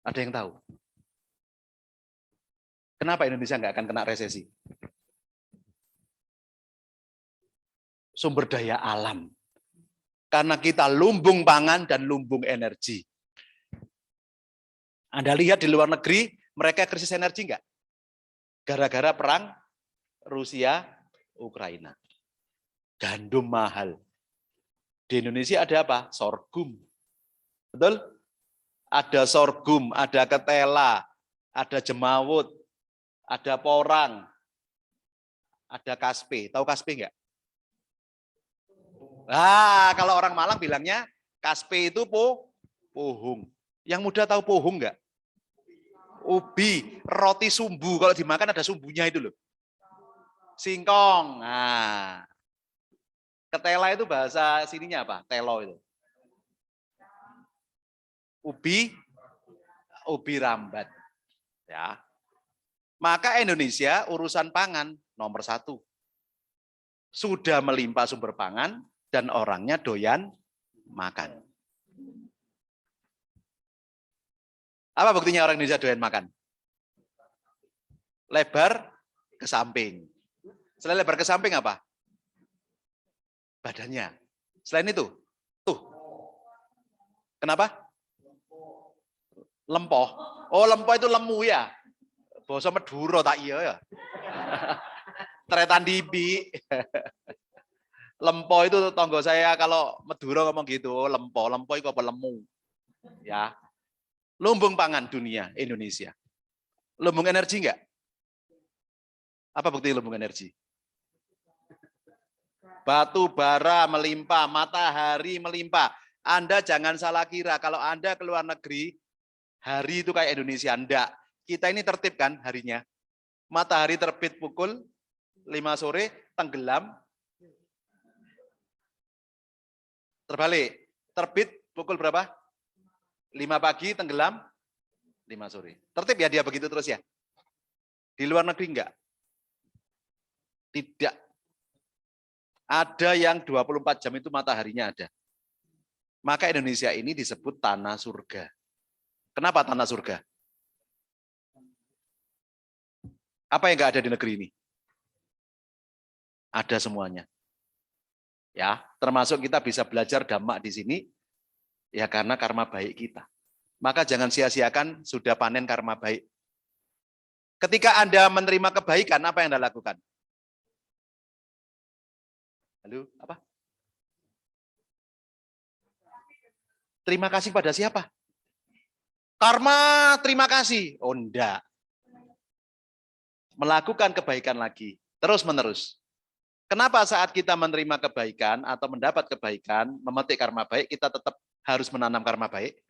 Ada yang tahu? Kenapa Indonesia nggak akan kena resesi? Sumber daya alam. Karena kita lumbung pangan dan lumbung energi. Anda lihat di luar negeri, mereka krisis energi nggak? Gara-gara perang Rusia, Ukraina. Gandum mahal. Di Indonesia ada apa? Sorghum. Betul? Ada sorghum, ada ketela, ada jemawut, ada porang, ada kaspe. Tahu kaspe enggak? Nah, kalau orang Malang bilangnya kaspe itu pohung. Yang muda tahu pohung enggak? Ubi, roti sumbu. Kalau dimakan ada sumbunya itu loh. Singkong. Nah, ketela itu bahasa sininya apa? Telo itu. Ubi rambat. Ya. Maka Indonesia urusan pangan nomor 1. Sudah melimpah sumber pangan dan orangnya doyan makan. Apa buktinya orang Indonesia doyan makan? Lebar ke samping. Selain lebar ke samping apa? Badannya. Selain itu, tuh. Kenapa? Lempoh. Oh, lempoh itu lemu ya. Basa Madura tak iya ya. Tretan dibi. Lempoh itu tonggo saya kalau Madura ngomong gitu, lempoh. Lempoh itu apa lemu. Ya. Lumbung pangan dunia Indonesia. Lumbung energi enggak? Apa bukti lumbung energi? Batu bara melimpah, matahari melimpah. Anda jangan salah kira, kalau Anda ke luar negeri, hari itu kayak Indonesia. Enggak. Kita ini tertib kan harinya. Matahari terbit pukul 5 sore, tenggelam. Terbalik. Terbit pukul berapa? 5 pagi, tenggelam 5 sore. Tertib ya dia begitu terus ya? Di luar negeri enggak? Tidak. Ada yang 24 jam itu mataharinya ada. Maka Indonesia ini disebut tanah surga. Kenapa tanah surga? Apa yang enggak ada di negeri ini? Ada semuanya. Ya, termasuk kita bisa belajar dhamma di sini ya karena karma baik kita. Maka jangan sia-siakan sudah panen karma baik. Ketika Anda menerima kebaikan, apa yang Anda lakukan? Halo, apa? Terima kasih pada siapa? Karma terima kasih. Oh enggak. Melakukan kebaikan lagi. Terus menerus. Kenapa saat kita menerima kebaikan atau mendapat kebaikan, memetik karma baik, kita tetap harus menanam karma baik?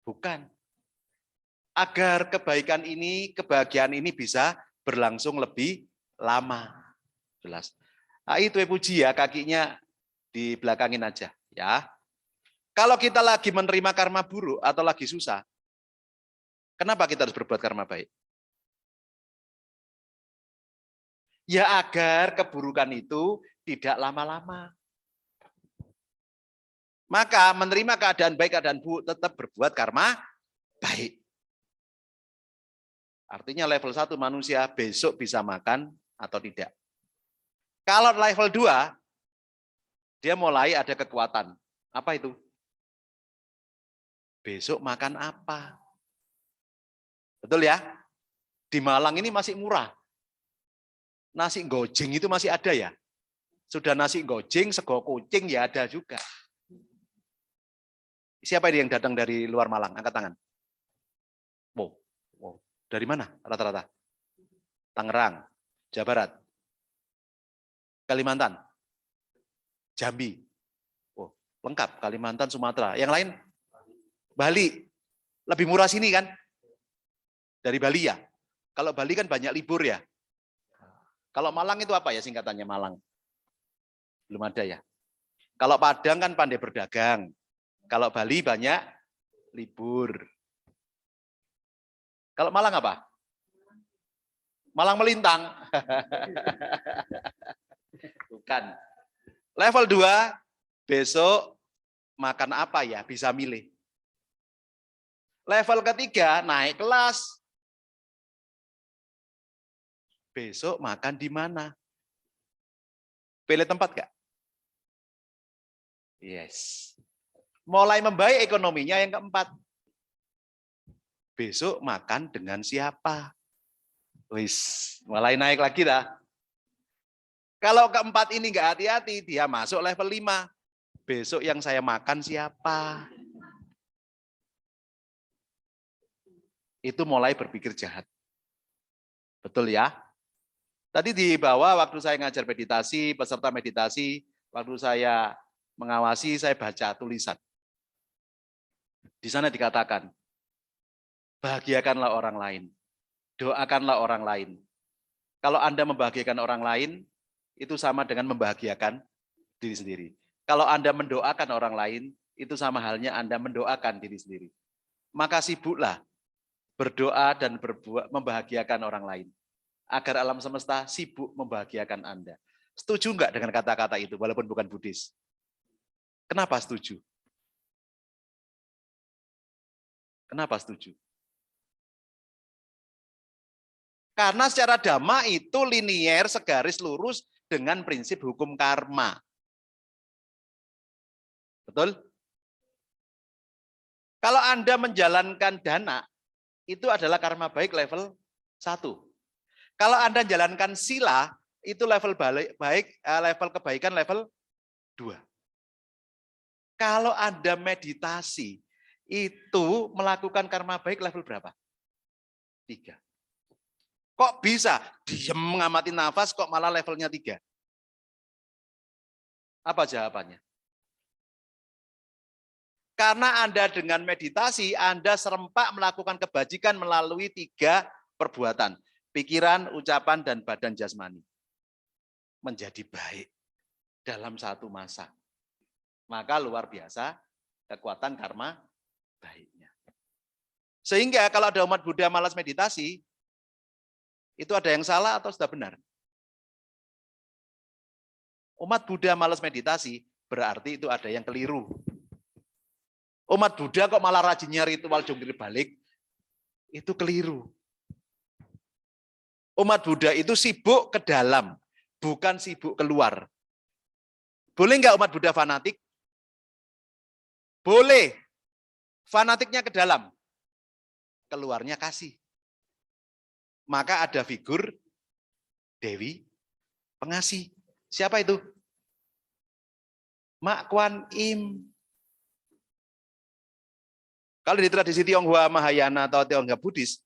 Bukan. Agar kebaikan ini, kebahagiaan ini bisa berlangsung lebih lama. Jelas. Nah, itu puji ya, kakinya di belakangin aja. Ya. Kalau kita lagi menerima karma buruk atau lagi susah, kenapa kita harus berbuat karma baik? Ya agar keburukan itu tidak lama-lama. Maka menerima keadaan baik, keadaan buruk, tetap berbuat karma baik. Artinya level 1 manusia besok bisa makan atau tidak. Kalau level 2, dia mulai ada kekuatan. Apa itu? Besok makan apa? Betul ya? Di Malang ini masih murah. Nasi gojeng itu masih ada ya? Sudah nasi gojeng, sego kucing ya ada juga. Siapa ini yang datang dari luar Malang? Angkat tangan. Wow. Dari mana rata-rata? Tangerang, Jawa Barat, Kalimantan, Jambi. Oh, lengkap, Kalimantan, Sumatera. Yang lain? Bali. Lebih murah sini kan? Dari Bali ya? Kalau Bali kan banyak libur ya? Kalau Malang itu apa ya singkatannya Malang? Belum ada ya? Kalau Padang kan pandai berdagang. Kalau Bali banyak libur. Kalau Malang apa? Malang melintang. Bukan. Level 2, besok makan apa ya? Bisa milih. Level ketiga, naik kelas. Besok makan di mana? Pilih tempat gak? Yes. Mulai membaik ekonominya yang keempat. Besok makan dengan siapa? Wis, mulai naik lagi dah. Kalau keempat ini nggak hati-hati, dia masuk level 5. Besok yang saya makan siapa? Itu mulai berpikir jahat. Betul ya? Tadi di bawah waktu saya ngajar meditasi, peserta meditasi, waktu saya mengawasi, saya baca tulisan. Di sana dikatakan, bahagiakanlah orang lain, doakanlah orang lain. Kalau Anda membahagiakan orang lain, itu sama dengan membahagiakan diri sendiri. Kalau Anda mendoakan orang lain, itu sama halnya Anda mendoakan diri sendiri. Maka sibuklah berdoa dan berbuat membahagiakan orang lain. Agar alam semesta sibuk membahagiakan Anda. Setuju enggak dengan kata-kata itu, walaupun bukan Buddhis? Kenapa setuju? Kenapa setuju? Karena secara dhamma itu linier, segaris lurus dengan prinsip hukum karma. Betul? Kalau Anda menjalankan dana, itu adalah karma baik level 1. Kalau Anda jalankan sila, itu level baik, level kebaikan level 2. Kalau Anda meditasi, itu melakukan karma baik level berapa? 3. Kok bisa diam mengamati nafas kok malah levelnya 3? Apa jawabannya? Karena Anda dengan meditasi, Anda serempak melakukan kebajikan melalui 3 perbuatan. Pikiran, ucapan, dan badan jasmani. Menjadi baik dalam satu masa. Maka luar biasa kekuatan karma baiknya. Sehingga kalau ada umat Buddha malas meditasi, itu ada yang salah atau sudah benar? Umat Buddha malas meditasi, berarti itu ada yang keliru. Umat Buddha kok malah rajinnya ritual jungkir balik, itu keliru. Umat Buddha itu sibuk ke dalam, bukan sibuk keluar. Boleh nggak umat Buddha fanatik? Boleh. Fanatiknya ke dalam, keluarnya kasih. Maka ada figur Dewi Pengasih. Siapa itu? Mak Kuan Im. Kalau di tradisi Tionghoa Mahayana atau Tionghoa Buddhis,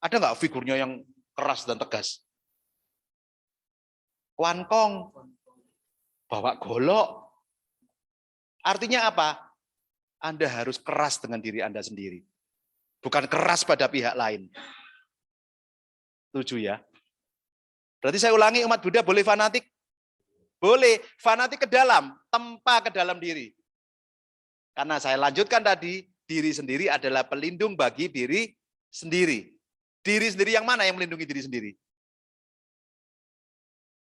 ada nggak figurnya yang keras dan tegas? Kuan Kong, bawa golok. Artinya apa? Anda harus keras dengan diri Anda sendiri. Bukan keras pada pihak lain. Setuju ya? Berarti saya ulangi, umat Buddha boleh fanatik? Boleh, fanatik ke dalam, tempa ke dalam diri. Karena saya lanjutkan tadi, diri sendiri adalah pelindung bagi diri sendiri. Diri sendiri yang mana yang melindungi diri sendiri?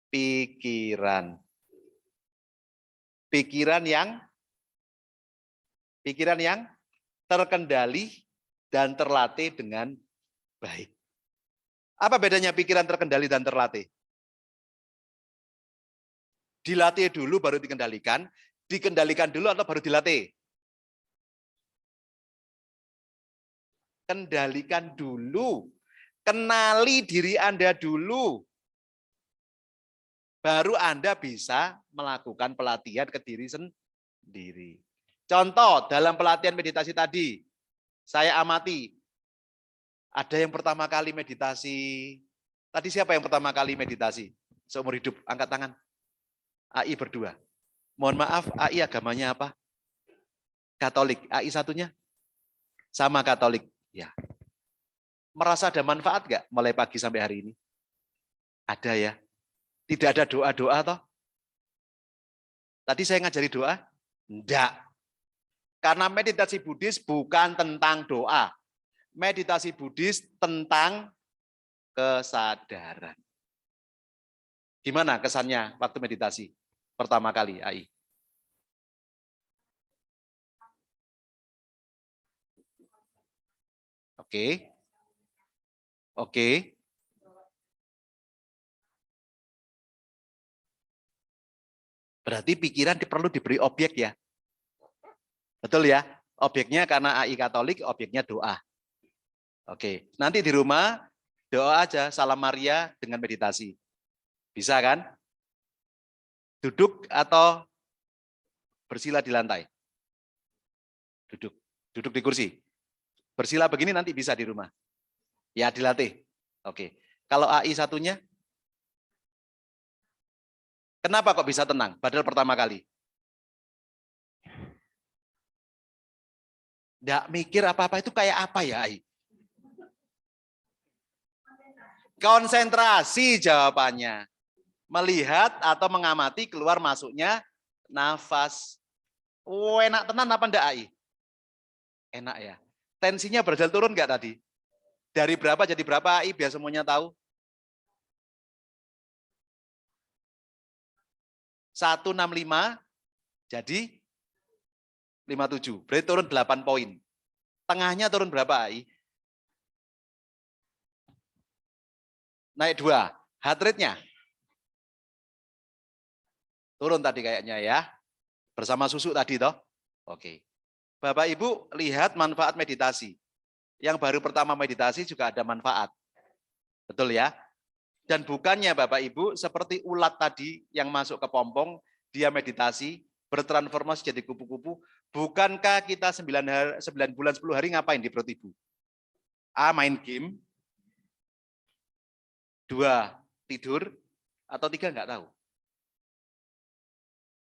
Pikiran. Pikiran yang terkendali dan terlatih dengan baik. Apa bedanya pikiran terkendali dan terlatih? Dilatih dulu baru dikendalikan dulu atau baru dilatih? Kendalikan dulu, kenali diri Anda dulu. Baru Anda bisa melakukan pelatihan ke diri sendiri. Contoh, dalam pelatihan meditasi tadi, saya amati, ada yang pertama kali meditasi. Tadi siapa yang pertama kali meditasi? Seumur hidup, angkat tangan. AI berdua. Mohon maaf, AI agamanya apa? Katolik. AI satunya? Sama Katolik. Ya. Merasa ada manfaat nggak mulai pagi sampai hari ini? Ada ya. Tidak ada doa-doa toh? Tadi saya ngajari doa? Enggak. Karena meditasi Buddhis bukan tentang doa. Meditasi Buddhis tentang kesadaran. Gimana kesannya waktu meditasi pertama kali, AI? Oke. Oke. Berarti pikiran perlu diberi objek ya. Betul ya? Objeknya karena AI Katolik, objeknya doa. Oke, nanti di rumah doa aja Salam Maria dengan meditasi. Bisa kan? Duduk atau bersila di lantai? Duduk. Duduk di kursi. Bersila begini nanti bisa di rumah. Ya, dilatih. Oke. Kalau AI satunya? Kenapa kok bisa tenang? Padahal pertama kali. Nggak mikir apa-apa itu kayak apa ya, AI? Konsentrasi jawabannya. Melihat atau mengamati keluar masuknya nafas. Oh, enak tenan apa enggak, AI? Enak ya. Tensinya berjalan turun enggak tadi? Dari berapa jadi berapa, AI? Biar semuanya tahu. 165 jadi 57. Berarti turun 8 poin. Tengahnya turun berapa, AI? Naik 2. Heart rate-nya? Turun tadi kayaknya ya. Bersama susu tadi toh. Oke. Bapak Ibu lihat manfaat meditasi. Yang baru pertama meditasi juga ada manfaat. Betul ya? Dan bukannya Bapak Ibu seperti ulat tadi yang masuk ke pompong, dia meditasi, bertransformasi jadi kupu-kupu. Bukankah kita 9 bulan 10 hari ngapain di perut Ibu? A, main game. 2, tidur. Atau 3, enggak tahu.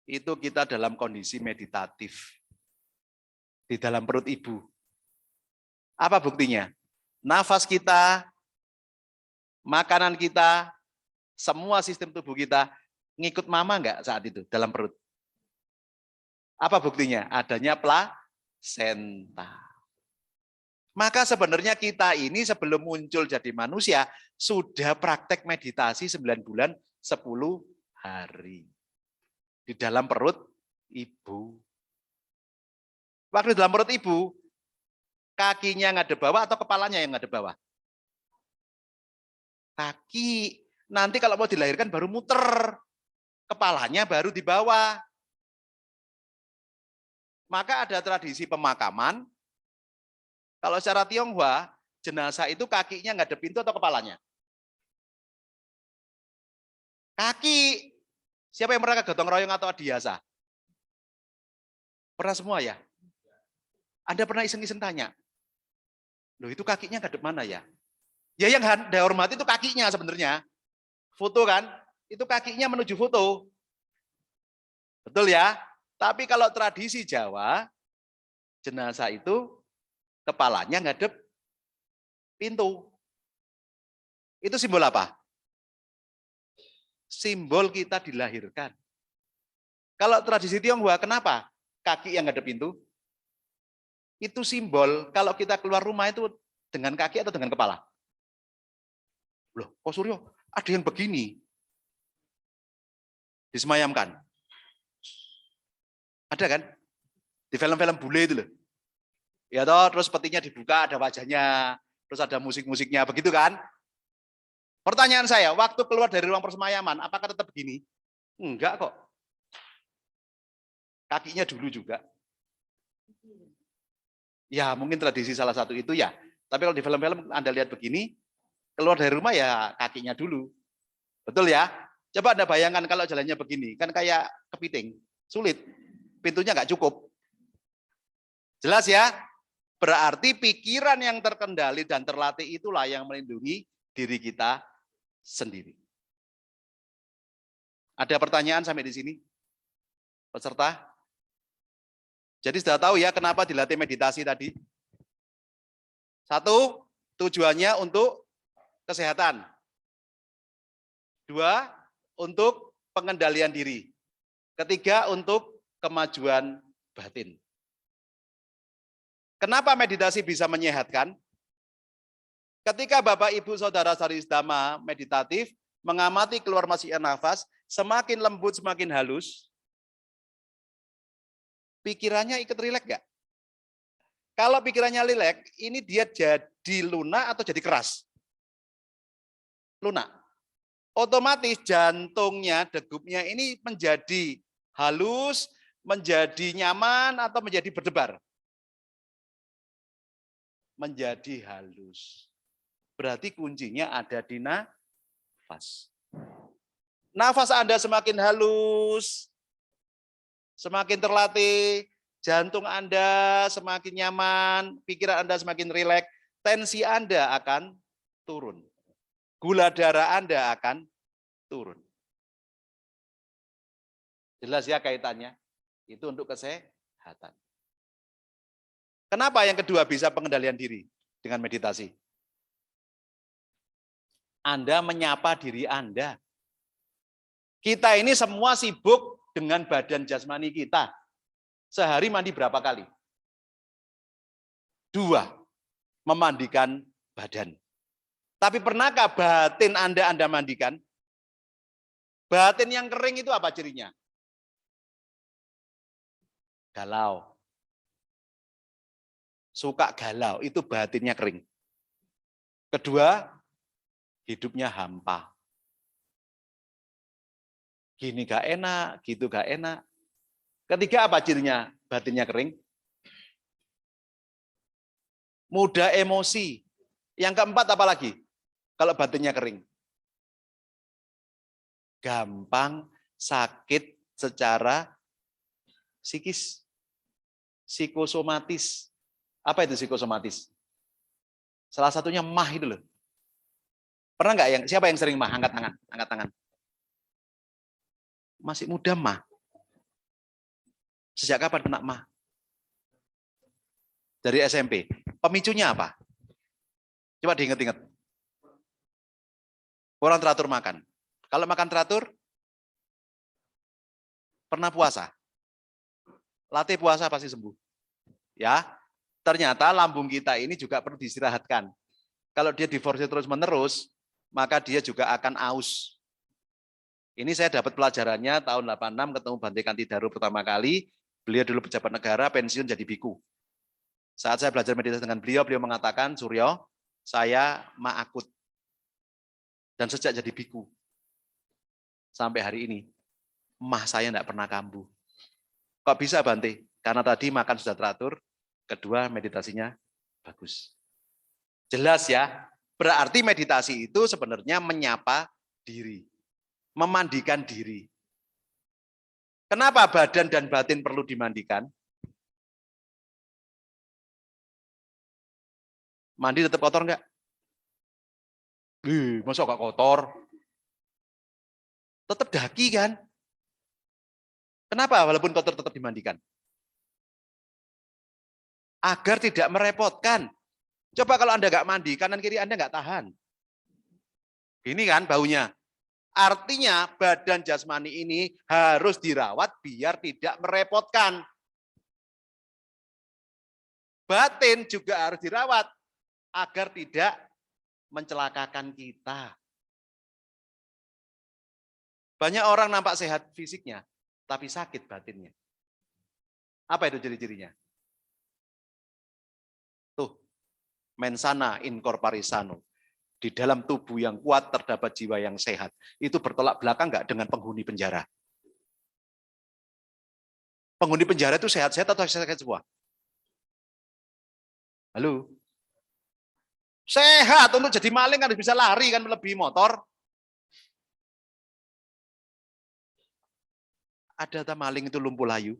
Itu kita dalam kondisi meditatif. Di dalam perut Ibu. Apa buktinya? Nafas kita, makanan kita, semua sistem tubuh kita ngikut mama enggak saat itu dalam perut? Apa buktinya? Adanya plasenta. Maka sebenarnya kita ini sebelum muncul jadi manusia, sudah praktek meditasi 9 bulan 10 hari. Di dalam perut Ibu. Waktu di dalam perut Ibu, kakinya ngadep bawah atau kepalanya yang ngadep bawah? Kaki. Nanti kalau mau dilahirkan baru muter. Kepalanya baru di bawah. Maka ada tradisi pemakaman. Kalau secara Tionghoa, jenazah itu kakinya ngadep pintu atau kepalanya? Kaki. Siapa yang pernah ke gotong royong atau adiasa? Pernah semua ya? Anda pernah iseng-iseng tanya, loh itu kakinya ngadep mana ya? Ya yang Anda hormati itu kakinya sebenarnya. Foto kan, itu kakinya menuju foto. Betul ya? Tapi kalau tradisi Jawa, jenazah itu kepalanya ngadep pintu. Itu simbol apa? Simbol kita dilahirkan. Kalau tradisi Tionghoa, kenapa? Kaki yang ngadep pintu. Itu simbol kalau kita keluar rumah itu dengan kaki atau dengan kepala. Loh, kok Suryo, ada yang begini. Disemayamkan. Ada kan? Di film-film bule itu loh. Ya toh, terus petinya dibuka, ada wajahnya, terus ada musik-musiknya, begitu kan? Pertanyaan saya, waktu keluar dari ruang persemayaman, apakah tetap begini? Enggak kok. Kakinya dulu juga. Ya mungkin tradisi salah satu itu ya. Tapi kalau di film-film Anda lihat begini, keluar dari rumah ya kakinya dulu. Betul ya? Coba Anda bayangkan kalau jalannya begini, kan kayak kepiting, sulit. Pintunya nggak cukup. Jelas ya? Berarti pikiran yang terkendali dan terlatih itulah yang melindungi diri kita sendiri. Ada pertanyaan sampai di sini? Peserta? Jadi sudah tahu ya kenapa dilatih meditasi tadi? Satu, tujuannya untuk kesehatan. Dua, untuk pengendalian diri. Ketiga, untuk kemajuan batin. Kenapa meditasi bisa menyehatkan? Ketika Bapak, Ibu, Saudara Saudari Dhamma meditatif, mengamati keluar masuknya nafas, semakin lembut, semakin halus, pikirannya ikut rileks nggak? Kalau pikirannya rileks, ini dia jadi lunak atau jadi keras? Lunak. Otomatis jantungnya, degupnya ini menjadi halus, menjadi nyaman, atau menjadi berdebar? Menjadi halus. Berarti kuncinya ada di nafas. Nafas Anda semakin halus, semakin terlatih, jantung Anda semakin nyaman, pikiran Anda semakin rileks, tensi Anda akan turun. Gula darah Anda akan turun. Jelas ya kaitannya? Itu untuk kesehatan. Kenapa yang kedua bisa pengendalian diri dengan meditasi? Anda menyapa diri Anda. Kita ini semua sibuk dengan badan jasmani kita. Sehari mandi berapa kali? 2, memandikan badan. Tapi pernahkah batin Anda mandikan? Batin yang kering itu apa cirinya? Galau. Suka galau, itu batinnya kering. Kedua, hidupnya hampa. Gini gak enak, gitu gak enak. Ketiga apa cirinya? Batinnya kering. Mudah emosi. Yang keempat apa lagi? Kalau batinnya kering. Gampang sakit secara psikis. Psikosomatis. Apa itu psikosomatis? Salah satunya mah itu loh. Pernah nggak siapa yang sering mah? Angkat tangan, angkat tangan. Masih muda mah. Sejak kapan kena mah? Dari SMP. Pemicunya apa? Coba diingat-ingat. Kurang teratur makan. Kalau makan teratur, pernah puasa. Latih puasa pasti sembuh. Ya, ternyata lambung kita ini juga perlu diistirahatkan. Kalau dia diforsir terus-menerus, maka dia juga akan aus. Ini saya dapat pelajarannya tahun 86 ketemu Bante Kantidaru pertama kali. Beliau dulu pejabat negara, pensiun jadi biku. Saat saya belajar meditasi dengan beliau, beliau mengatakan, Suryo, saya mah akut. Dan sejak jadi biku, sampai hari ini, mah saya tidak pernah kambuh. Kok bisa Bante? Karena tadi makan sudah teratur, kedua meditasinya bagus. Jelas ya, berarti meditasi itu sebenarnya menyapa diri. Memandikan diri. Kenapa badan dan batin perlu dimandikan? Mandi tetap kotor enggak? Masa enggak kotor? Tetap daki kan? Kenapa walaupun kotor tetap dimandikan? Agar tidak merepotkan. Coba kalau Anda nggak mandi, kanan kiri Anda nggak tahan. Ini kan baunya. Artinya badan jasmani ini harus dirawat biar tidak merepotkan. Batin juga harus dirawat agar tidak mencelakakan kita. Banyak orang nampak sehat fisiknya, tapi sakit batinnya. Apa itu ciri-cirinya? Tuh, mensana in corpore sano. Di dalam tubuh yang kuat terdapat jiwa yang sehat. Itu bertolak belakang nggak dengan penghuni penjara? Penghuni penjara itu sehat-sehat atau sehat-sehat semua? Halo? Sehat, untuk jadi maling kan bisa lari kan melebihi motor. Ada tak maling itu lumpuh layu?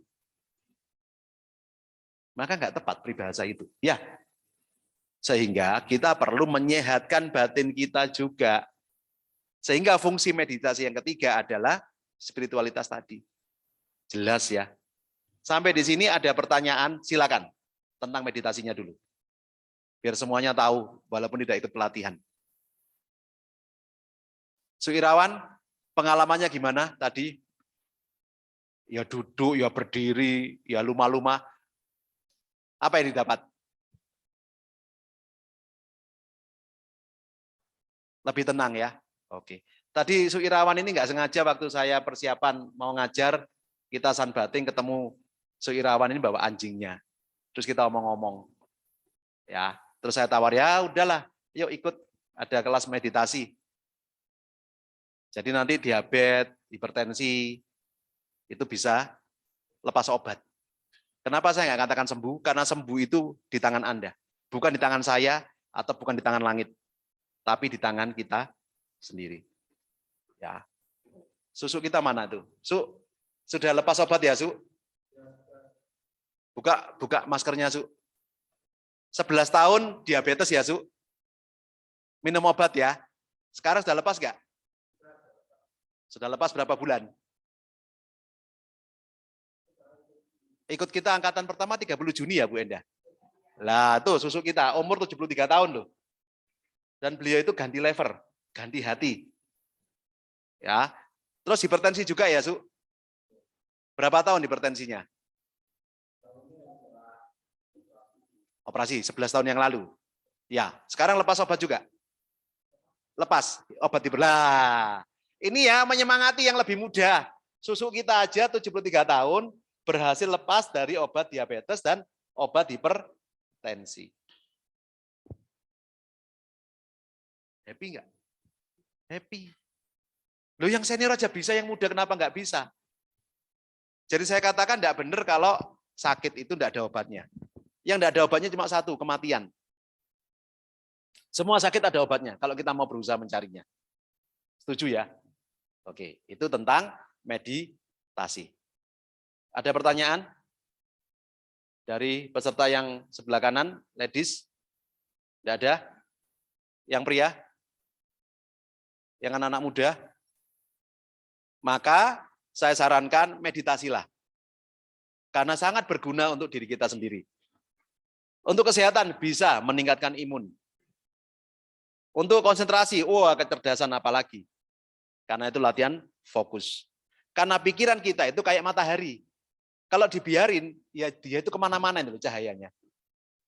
Maka nggak tepat peribahasa itu. Ya, sehingga kita perlu menyehatkan batin kita juga. Sehingga fungsi meditasi yang ketiga adalah spiritualitas tadi. Jelas ya. Sampai di sini ada pertanyaan, silakan. Tentang meditasinya dulu. Biar semuanya tahu, walaupun tidak ikut pelatihan. Su Irawan, pengalamannya gimana tadi? Ya duduk, ya berdiri, ya lumah-lumah. Apa yang didapat? Lebih tenang ya. Oke. Tadi Su Irawan ini nggak sengaja waktu saya persiapan mau ngajar, kita sunbathing ketemu Su Irawan ini bawa anjingnya. Terus kita omong-omong. Ya, terus saya tawar, ya udahlah, yuk ikut ada kelas meditasi. Jadi nanti diabetes, hipertensi, itu bisa lepas obat. Kenapa saya nggak katakan sembuh? Karena sembuh itu di tangan Anda. Bukan di tangan saya, atau bukan di tangan langit. Tapi di tangan kita sendiri. Ya. Susu kita mana tuh? Su, sudah lepas obat ya, Su? Buka maskernya, Su. 11 tahun diabetes ya, Su? Minum obat ya. Sekarang sudah lepas nggak? Sudah lepas berapa bulan? Ikut kita angkatan pertama 30 Juni ya, Bu Enda? Lah, tuh susu kita, umur 73 tahun loh. Dan beliau itu ganti lever, ganti hati. Ya. Terus hipertensi juga ya, Su? Berapa tahun hipertensinya? Operasi 11 tahun yang lalu. Ya, sekarang lepas obat juga. Lepas obat dibelah. Ini ya menyemangati yang lebih muda. Susu kita aja 73 tahun berhasil lepas dari obat diabetes dan obat hipertensi. Happy enggak? Happy. Loh yang senior aja bisa, yang muda kenapa enggak bisa? Jadi saya katakan enggak benar kalau sakit itu enggak ada obatnya. Yang enggak ada obatnya cuma satu, kematian. Semua sakit ada obatnya kalau kita mau berusaha mencarinya. Setuju ya? Oke, itu tentang meditasi. Ada pertanyaan? Dari peserta yang sebelah kanan, ladies? Tidak ada? Yang pria? Yang anak-anak muda? Maka saya sarankan meditasilah. Karena sangat berguna untuk diri kita sendiri. Untuk kesehatan bisa meningkatkan imun. Untuk konsentrasi, kecerdasan apalagi. Karena itu latihan fokus. Karena pikiran kita itu kayak matahari. Kalau dibiarin, ya dia itu kemana-mana itu cahayanya.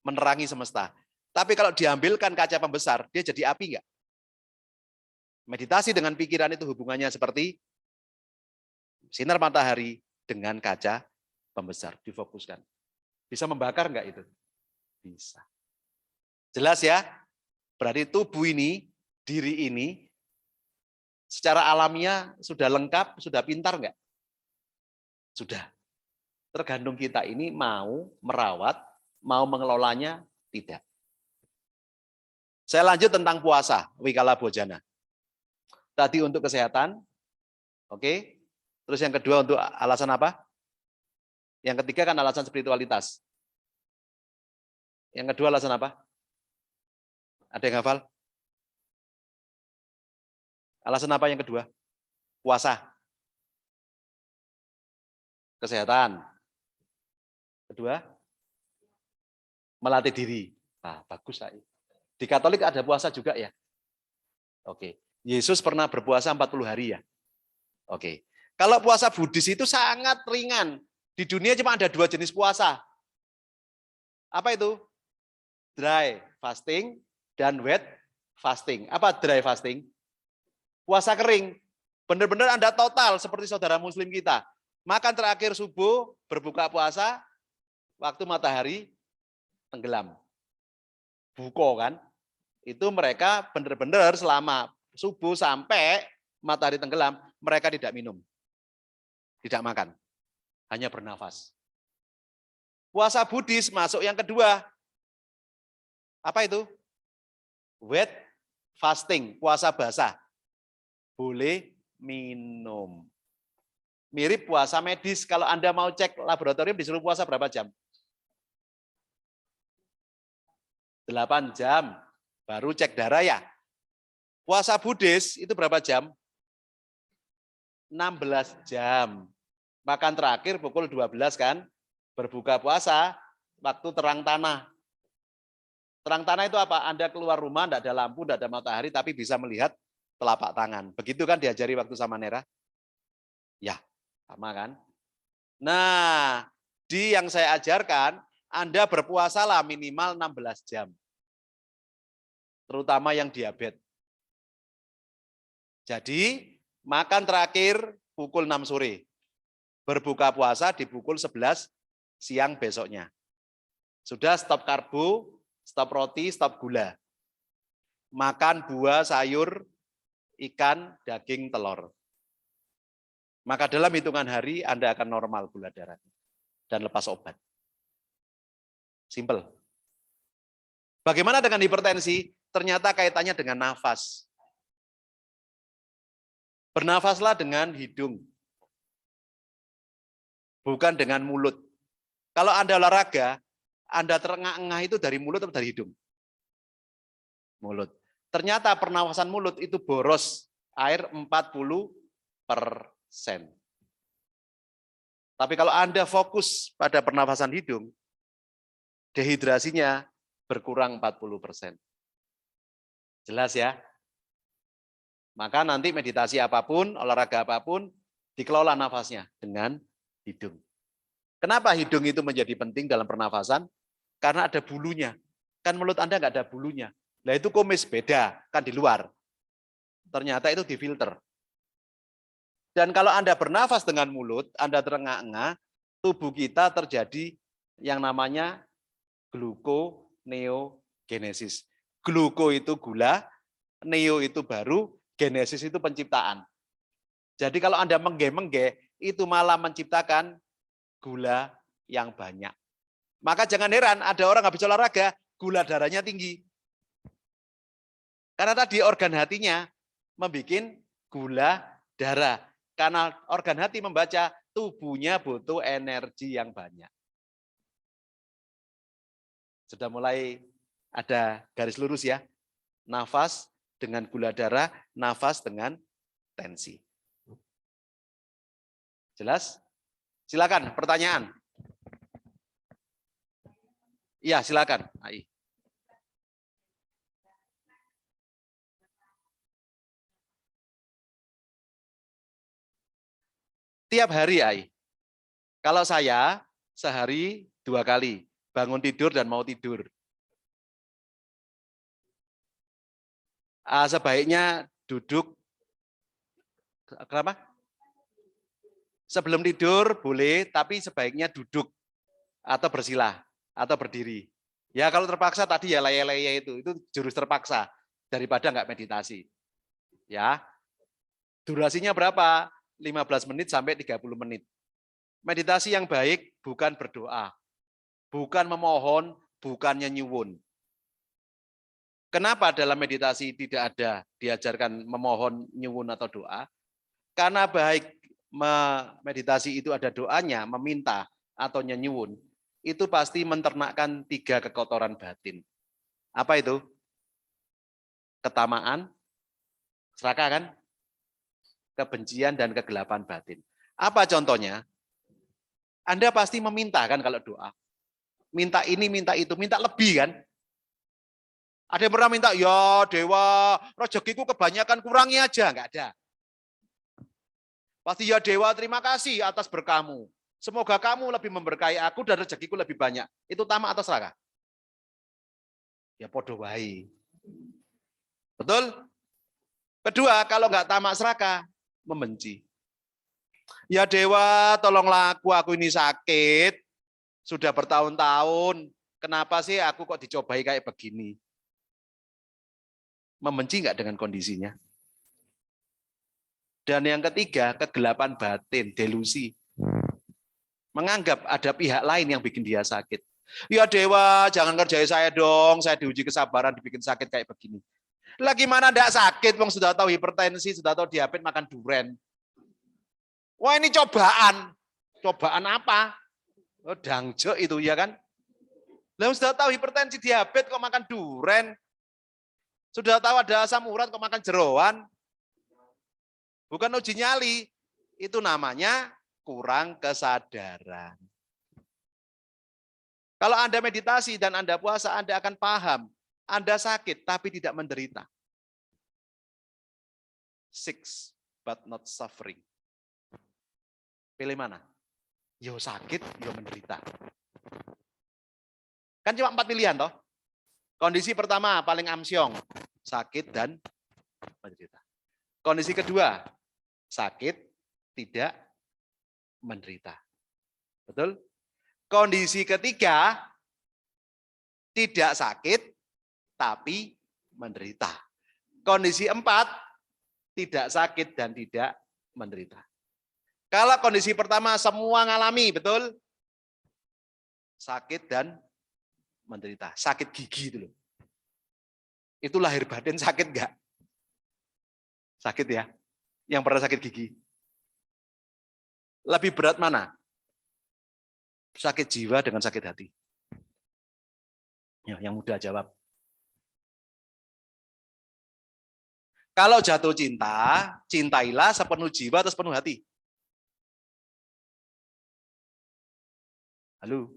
Menerangi semesta. Tapi kalau diambilkan kaca pembesar, dia jadi api enggak? Meditasi dengan pikiran itu hubungannya seperti sinar matahari dengan kaca pembesar. Difokuskan. Bisa membakar enggak itu? Bisa. Jelas ya? Berarti tubuh ini, diri ini, secara alamiah sudah lengkap, sudah pintar enggak? Sudah. Tergantung kita ini mau merawat, mau mengelolanya, tidak. Saya lanjut tentang puasa, Wikala Bojana. Tadi untuk kesehatan, oke. Terus yang kedua untuk alasan apa? Yang ketiga kan alasan spiritualitas. Yang kedua alasan apa? Ada yang hafal? Alasan apa yang kedua? Puasa. Kesehatan. Kedua, melatih diri. Nah, bagus. Di Katolik ada puasa juga ya? Oke. Yesus pernah berpuasa 40 hari ya? Oke. Kalau puasa Buddhis itu sangat ringan. Di dunia cuma ada 2 jenis puasa. Apa itu? Dry fasting dan wet fasting. Apa dry fasting? Puasa kering. Benar-benar Anda total seperti saudara muslim kita. Makan terakhir subuh, berbuka puasa, waktu matahari tenggelam. Buko kan? Itu mereka benar-benar selama subuh sampai matahari tenggelam, mereka tidak minum. Tidak makan. Hanya bernafas. Puasa Buddhis masuk yang kedua. Apa itu? Wet fasting, puasa basah. Boleh minum. Mirip puasa medis, kalau Anda mau cek laboratorium disuruh puasa berapa jam? 8 jam, baru cek darah ya. Puasa Buddhis itu berapa jam? 16 jam. Makan terakhir pukul 12 kan, berbuka puasa waktu terang tanah. Terang tanah itu apa? Anda keluar rumah, tidak ada lampu, tidak ada matahari, tapi bisa melihat telapak tangan. Begitu kan diajari waktu Samanera? Ya, sama kan? Nah, di yang saya ajarkan, Anda berpuasalah minimal 16 jam. Terutama yang diabetes. Jadi, makan terakhir pukul 6 sore. Berbuka puasa di pukul 11 siang besoknya. Sudah stop karbo, stop roti, stop gula. Makan buah, sayur, ikan, daging, telur. Maka dalam hitungan hari Anda akan normal gula darahnya dan lepas obat. Simple. Bagaimana dengan hipertensi? Ternyata kaitannya dengan nafas. Bernafaslah dengan hidung. Bukan dengan mulut. Kalau Anda olahraga, Anda terengah-engah itu dari mulut atau dari hidung? Mulut. Ternyata pernafasan mulut itu boros air 40%. Tapi kalau Anda fokus pada pernafasan hidung, dehidrasinya berkurang 40%. Jelas ya? Maka nanti meditasi apapun, olahraga apapun, dikelola nafasnya dengan hidung. Kenapa hidung itu menjadi penting dalam pernafasan? Karena ada bulunya. Kan mulut Anda nggak ada bulunya. Nah itu kumis, beda, kan di luar. Ternyata itu difilter. Dan kalau Anda bernafas dengan mulut, Anda terengah-engah, tubuh kita terjadi yang namanya gluconeogenesis. Gluko itu gula, neo itu baru, genesis itu penciptaan. Jadi kalau Anda mengge-mengge, itu malah menciptakan gula yang banyak. Maka jangan heran ada orang habis olahraga, gula darahnya tinggi. Karena tadi organ hatinya membuat gula darah. Karena organ hati membaca, tubuhnya butuh energi yang banyak. Sudah mulai ada garis lurus ya. Nafas dengan gula darah, nafas dengan tensi. Jelas? Silakan, pertanyaan. Iya, silakan. Ai. Tiap hari, Ai. Kalau saya, sehari 2 kali. Bangun tidur dan mau tidur. Sebaiknya duduk. Kenapa? Sebelum tidur boleh, tapi sebaiknya duduk. Atau bersila, atau berdiri. Ya kalau terpaksa tadi ya leye-leye itu jurus terpaksa. Daripada nggak meditasi. Ya. Durasinya berapa? 15 menit sampai 30 menit. Meditasi yang baik bukan berdoa, bukan memohon, bukannya nyuwun. Kenapa dalam meditasi tidak ada diajarkan memohon, nyuwun atau doa? Karena baik meditasi itu ada doanya, meminta atau nyuwun, itu pasti menternakkan 3 kekotoran batin. Apa itu? ketamaan, serakah kan? Kebencian dan kegelapan batin. Apa contohnya? Anda pasti meminta kan kalau doa. Minta ini, minta itu, minta lebih kan? Ada yang pernah minta, ya Dewa, rezekiku kebanyakan, kurangi aja. Enggak ada. Pasti ya Dewa, terima kasih atas berkamu. Semoga kamu lebih memberkahi aku dan rezekiku lebih banyak. Itu tamak atau serakah? Ya podo wae. Betul? Kedua, kalau enggak tamak serakah, membenci. Ya Dewa, tolonglah aku ini sakit. Sudah bertahun-tahun. Kenapa sih aku kok dicobai kayak begini? Membenci enggak dengan kondisinya? Dan yang ketiga, kegelapan batin, delusi. Menganggap ada pihak lain yang bikin dia sakit. Ya Dewa, jangan kerjain saya dong, saya diuji kesabaran, dibikin sakit kayak begini. Lah gimana enggak sakit, wong sudah tahu hipertensi, sudah tahu diabetes, makan duren. Wah ini cobaan. Cobaan apa? Oh, dangjo itu ya kan? Lah sudah tahu hipertensi, diabetes kok makan duren. Sudah tahu ada asam urat kok makan jeroan. Bukan uji nyali. Itu namanya kurang kesadaran. Kalau Anda meditasi dan Anda puasa, Anda akan paham. Anda sakit tapi tidak menderita. Sick but not suffering. Pilih mana? Yo sakit, yo menderita. Kan cuma 4 pilihan toh. Kondisi pertama paling amsyong, sakit dan menderita. Kondisi kedua, sakit tidak menderita. Betul? Kondisi ketiga, tidak sakit tapi menderita. Kondisi 4, tidak sakit dan tidak menderita. Kalau kondisi pertama semua ngalami, betul? Sakit dan menderita. Sakit gigi itu loh. Itu lahir batin sakit enggak? Sakit ya? Yang pernah sakit gigi. Lebih berat mana? Sakit jiwa dengan sakit hati. Ya, yang mudah jawab. Kalau jatuh cinta, cintailah sepenuh jiwa atau sepenuh hati. Halo?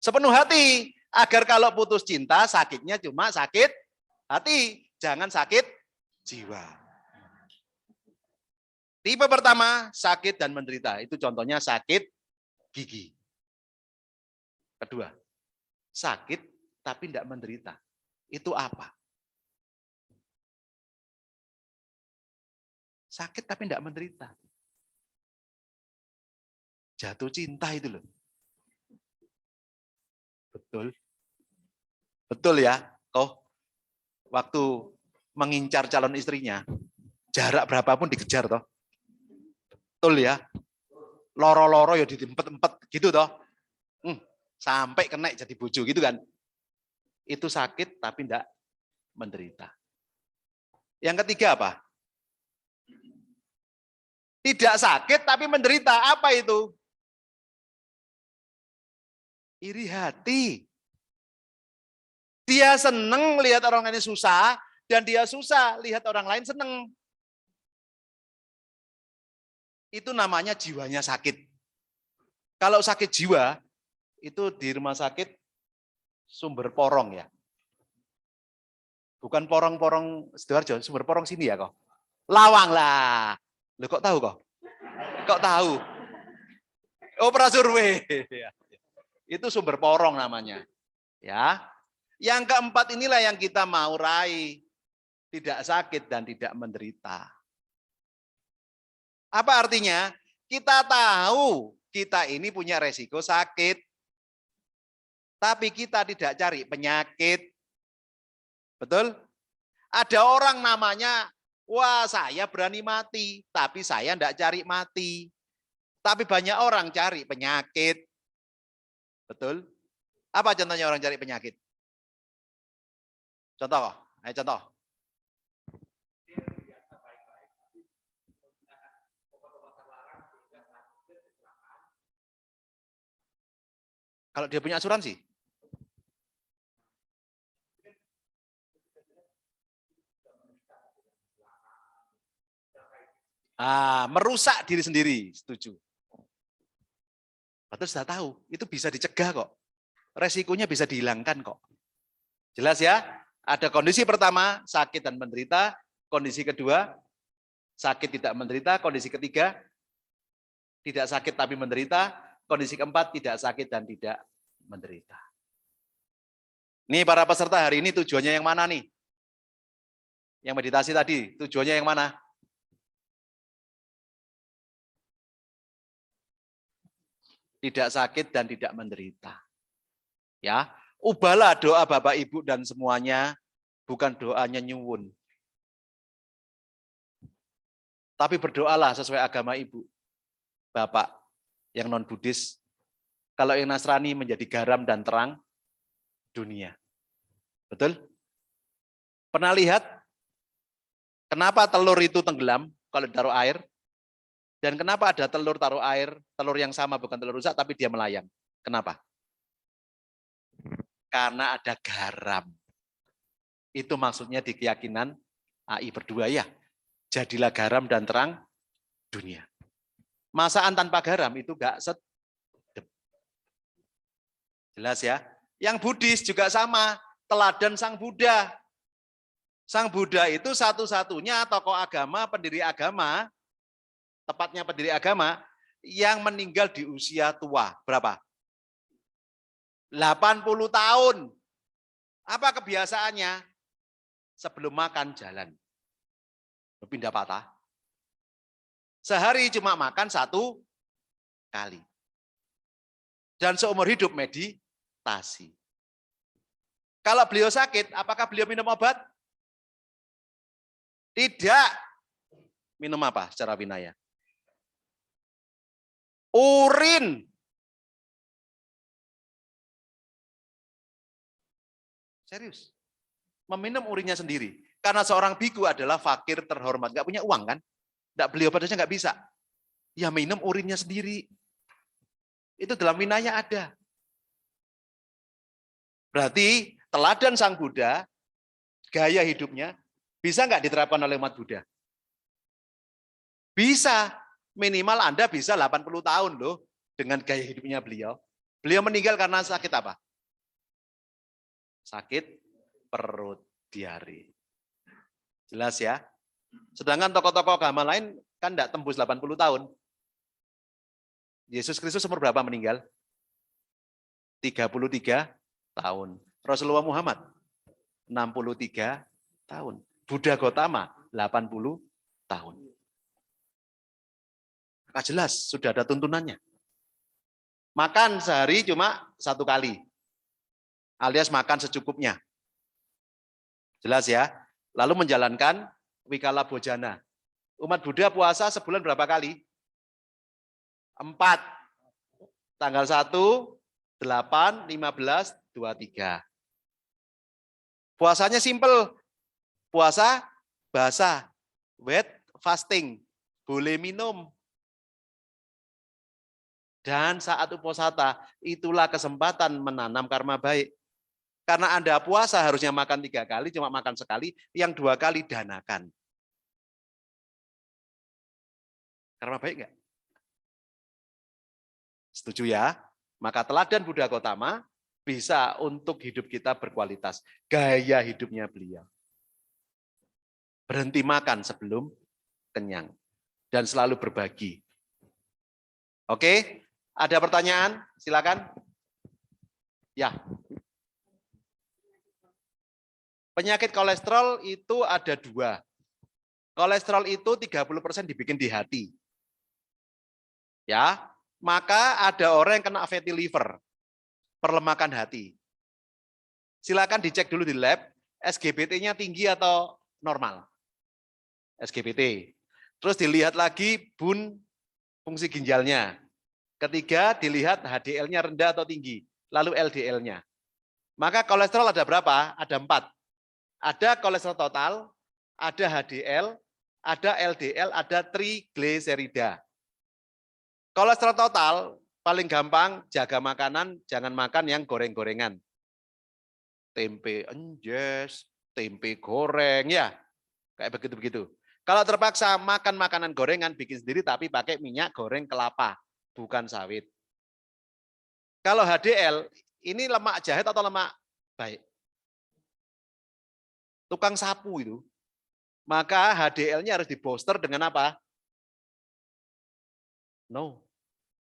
Sepenuh hati, agar kalau putus cinta, sakitnya cuma sakit hati, jangan sakit jiwa. Tipe pertama, sakit dan menderita. Itu contohnya sakit gigi. Kedua, sakit tapi tidak menderita. Itu apa? Sakit tapi tidak menderita. Jatuh cinta itu loh. Betul. Betul ya. Kok waktu mengincar calon istrinya, jarak berapapun dikejar toh. Betul ya. Loro-loro ya ditempet-empet gitu toh. Sampai kena jadi bojo gitu kan. Itu sakit tapi tidak menderita. Yang ketiga apa? Tidak sakit tapi menderita. Apa itu? Iri hati. Dia seneng lihat orang lain susah, dan dia susah lihat orang lain seneng. Itu namanya jiwanya sakit. Kalau sakit jiwa, itu di rumah sakit Sumber Porong ya. Bukan porong-porong Sidoarjo, Sumber Porong sini ya kok. Lawang lah. Loh kok tahu kok? Kok tahu? Oh Prasurwe. Itu Sumber Porong namanya. Ya. Yang keempat inilah yang kita mau raih. Tidak sakit dan tidak menderita. Apa artinya? Kita tahu kita ini punya resiko sakit. Tapi kita tidak cari penyakit. Betul? Ada orang namanya, wah saya berani mati. Tapi saya tidak cari mati. Tapi banyak orang cari penyakit. Betul? Apa contohnya orang cari penyakit? Contoh, ayo contoh. Kalau dia punya asuransi? Merusak diri sendiri, setuju. Betul, sudah tahu, itu bisa dicegah kok. Resikonya bisa dihilangkan kok. Jelas ya? Ada kondisi pertama, sakit dan menderita. Kondisi kedua, sakit tidak menderita. Kondisi ketiga, tidak sakit tapi menderita. Kondisi keempat, tidak sakit dan tidak menderita. Nih para peserta hari ini tujuannya yang mana nih? Yang meditasi tadi, tujuannya yang mana? Tidak sakit dan tidak menderita. Ya, ubahlah doa Bapak Ibu dan semuanya, bukan doanya nyuwun. Tapi berdoalah sesuai agama Ibu. Bapak yang non-Buddhis, kalau yang Nasrani menjadi garam dan terang dunia. Betul? Pernah lihat kenapa telur itu tenggelam kalau ditaruh air? Dan kenapa ada telur taruh air, telur yang sama bukan telur rusak tapi dia melayang? Kenapa? Karena ada garam. Itu maksudnya di keyakinan AI berdua ya. Jadilah garam dan terang dunia. Masakan tanpa garam itu enggak sedap. Jelas ya? Yang Buddhis juga sama, teladan Sang Buddha. Sang Buddha itu satu-satunya tokoh agama, pendiri agama, tepatnya pendiri agama, yang meninggal di usia tua. Berapa? 80 tahun. Apa kebiasaannya? Sebelum makan jalan. Pindah patah. Sehari cuma makan 1 kali. Dan seumur hidup meditasi. Kalau beliau sakit, apakah beliau minum obat? Tidak. Minum apa secara winaya? Urin. Serius. Meminum urinnya sendiri. Karena seorang biku adalah fakir terhormat. Nggak punya uang kan? Nggak beli obat saja nggak bisa. Ya minum urinnya sendiri. Itu dalam winaya ada. Berarti teladan Sang Buddha, gaya hidupnya, bisa nggak diterapkan oleh umat Buddha? Bisa. Minimal Anda bisa 80 tahun loh dengan gaya hidupnya beliau. Beliau meninggal karena sakit apa? Sakit perut, diare. Jelas ya? Sedangkan tokoh-tokoh agama lain kan enggak tembus 80 tahun. Yesus Kristus umur berapa meninggal? 33 tahun. Rasulullah Muhammad 63 tahun. Buddha Gautama 80 tahun. Maka jelas sudah ada tuntunannya. Makan sehari cuma 1 kali. Alias makan secukupnya. Jelas ya? Lalu menjalankan Wikala Bojana. Umat Buddha puasa sebulan berapa kali? 4. Tanggal 1, 8, 15, 23. Puasanya simple. Puasa basah. Wet fasting. Boleh minum. Dan saat uposata, itulah kesempatan menanam karma baik. Karena Anda puasa harusnya makan 3 kali, cuma makan sekali, yang 2 kali danakan. Karma baik enggak? Setuju ya? Maka teladan Buddha Gautama bisa untuk hidup kita berkualitas. Gaya hidupnya beliau. Berhenti makan sebelum kenyang. Dan selalu berbagi. Oke? Ada pertanyaan? Silakan. Ya. Penyakit kolesterol itu ada 2. Kolesterol itu 30% dibikin di hati. Ya, maka ada orang yang kena fatty liver, perlemakan hati. Silakan dicek dulu di lab, SGBT-nya tinggi atau normal? SGBT. Terus dilihat lagi bun fungsi ginjalnya. Ketiga, dilihat HDL-nya rendah atau tinggi, lalu LDL-nya. Maka kolesterol ada berapa? Ada 4. Ada kolesterol total, ada HDL, ada LDL, ada trigliserida. Kolesterol total paling gampang jaga makanan, jangan makan yang goreng-gorengan. Tempe enjes, tempe goreng ya, kayak begitu-begitu. Kalau terpaksa makan makanan gorengan, bikin sendiri tapi pakai minyak goreng kelapa, bukan sawit. Kalau HDL, ini lemak jahat atau lemak baik? Tukang sapu itu. Maka HDL-nya harus di-booster dengan apa? No.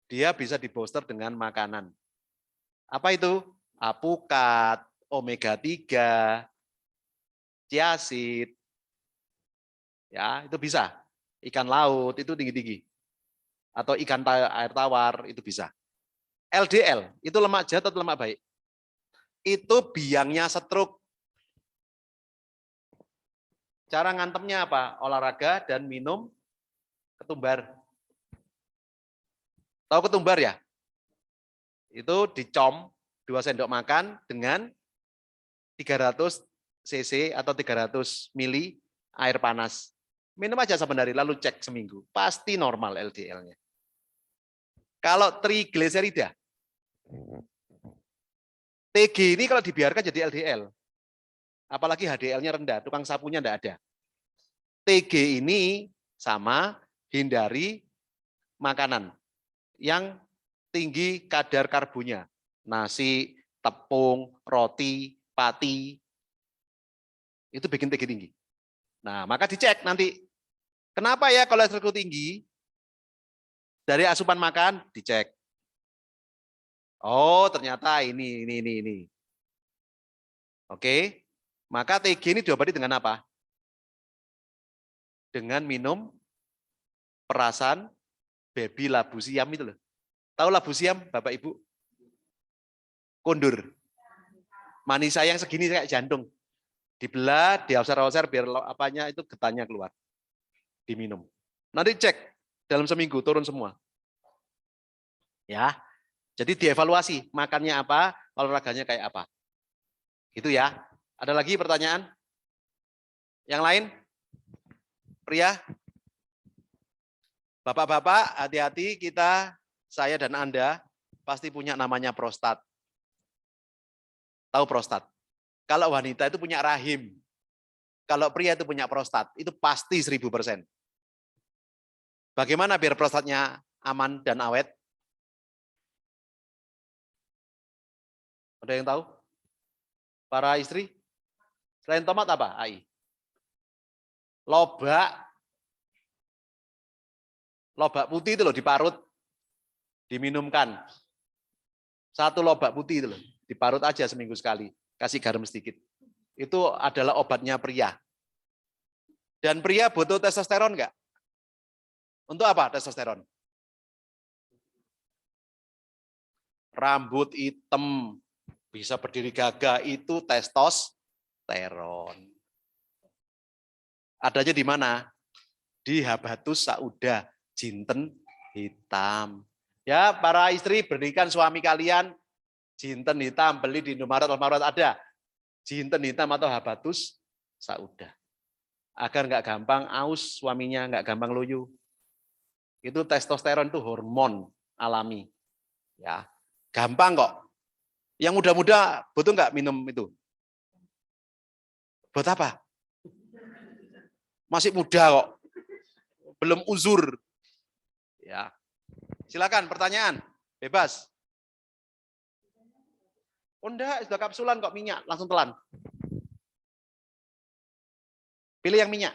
Dia bisa di-booster dengan makanan. Apa itu? Apukat, omega 3, chiaseed. Ya, itu bisa. Ikan laut itu tinggi-tinggi. Atau ikan air tawar itu bisa. LDL itu lemak jahat atau lemak baik? Itu biangnya stroke. Cara ngantemnya apa? Olahraga dan minum ketumbar. Tahu ketumbar ya? Itu dicom 2 sendok makan dengan 300 cc atau 300 mili air panas. Minum aja sebenarnya lalu cek seminggu. Pasti normal LDL-nya. Kalau trigliserida, TG ini kalau dibiarkan jadi LDL. Apalagi HDL-nya rendah, tukang sapunya enggak ada. TG ini sama, hindari makanan yang tinggi kadar karbonya. Nasi, tepung, roti, pati. Itu bikin TG tinggi. Nah, maka dicek nanti. Kenapa ya kolesterolku tinggi? Dari asupan makan, dicek. Oh, ternyata ini. Oke. Maka TG ini diobati dengan apa? Dengan minum perasan baby labu siam itu loh. Tahu labu siam, Bapak Ibu? Kondur. Manis sayang segini kayak jantung. Dibelah, diausar-ausar biar apanya itu getahnya keluar. Diminum. Nanti cek dalam seminggu turun semua. Ya. Jadi dievaluasi makannya apa, olahraganya kayak apa. Gitu ya. Ada lagi pertanyaan? Yang lain? Pria? Bapak-bapak, hati-hati kita, saya dan Anda pasti punya namanya prostat. Tahu prostat? Kalau wanita itu punya rahim. Kalau pria itu punya prostat, itu pasti 1000%. Bagaimana biar prostatnya aman dan awet? Ada yang tahu? Para istri? Selain tomat apa? AI. Lobak putih itu loh diparut, diminumkan. 1 lobak putih itu loh, diparut aja seminggu sekali, kasih garam sedikit. Itu adalah obatnya pria. Dan pria butuh testosteron enggak? Untuk apa testosteron? Rambut hitam, bisa berdiri gagah, itu testosteron. Adanya di mana? Di habatus sauda, jinten hitam. Ya, para istri berikan suami kalian jinten hitam, beli di Indomaret, Alfamart ada. Jinten hitam atau habatus sauda. Agar nggak gampang aus suaminya, nggak gampang loyo. Itu testosteron itu hormon alami. Ya, gampang kok. Yang muda-muda butuh nggak minum itu? Buat apa? Masih muda kok. Belum uzur. Ya. Silakan pertanyaan. Bebas. Oh enggak, sudah kapsulan kok minyak, langsung telan. Pilih yang minyak.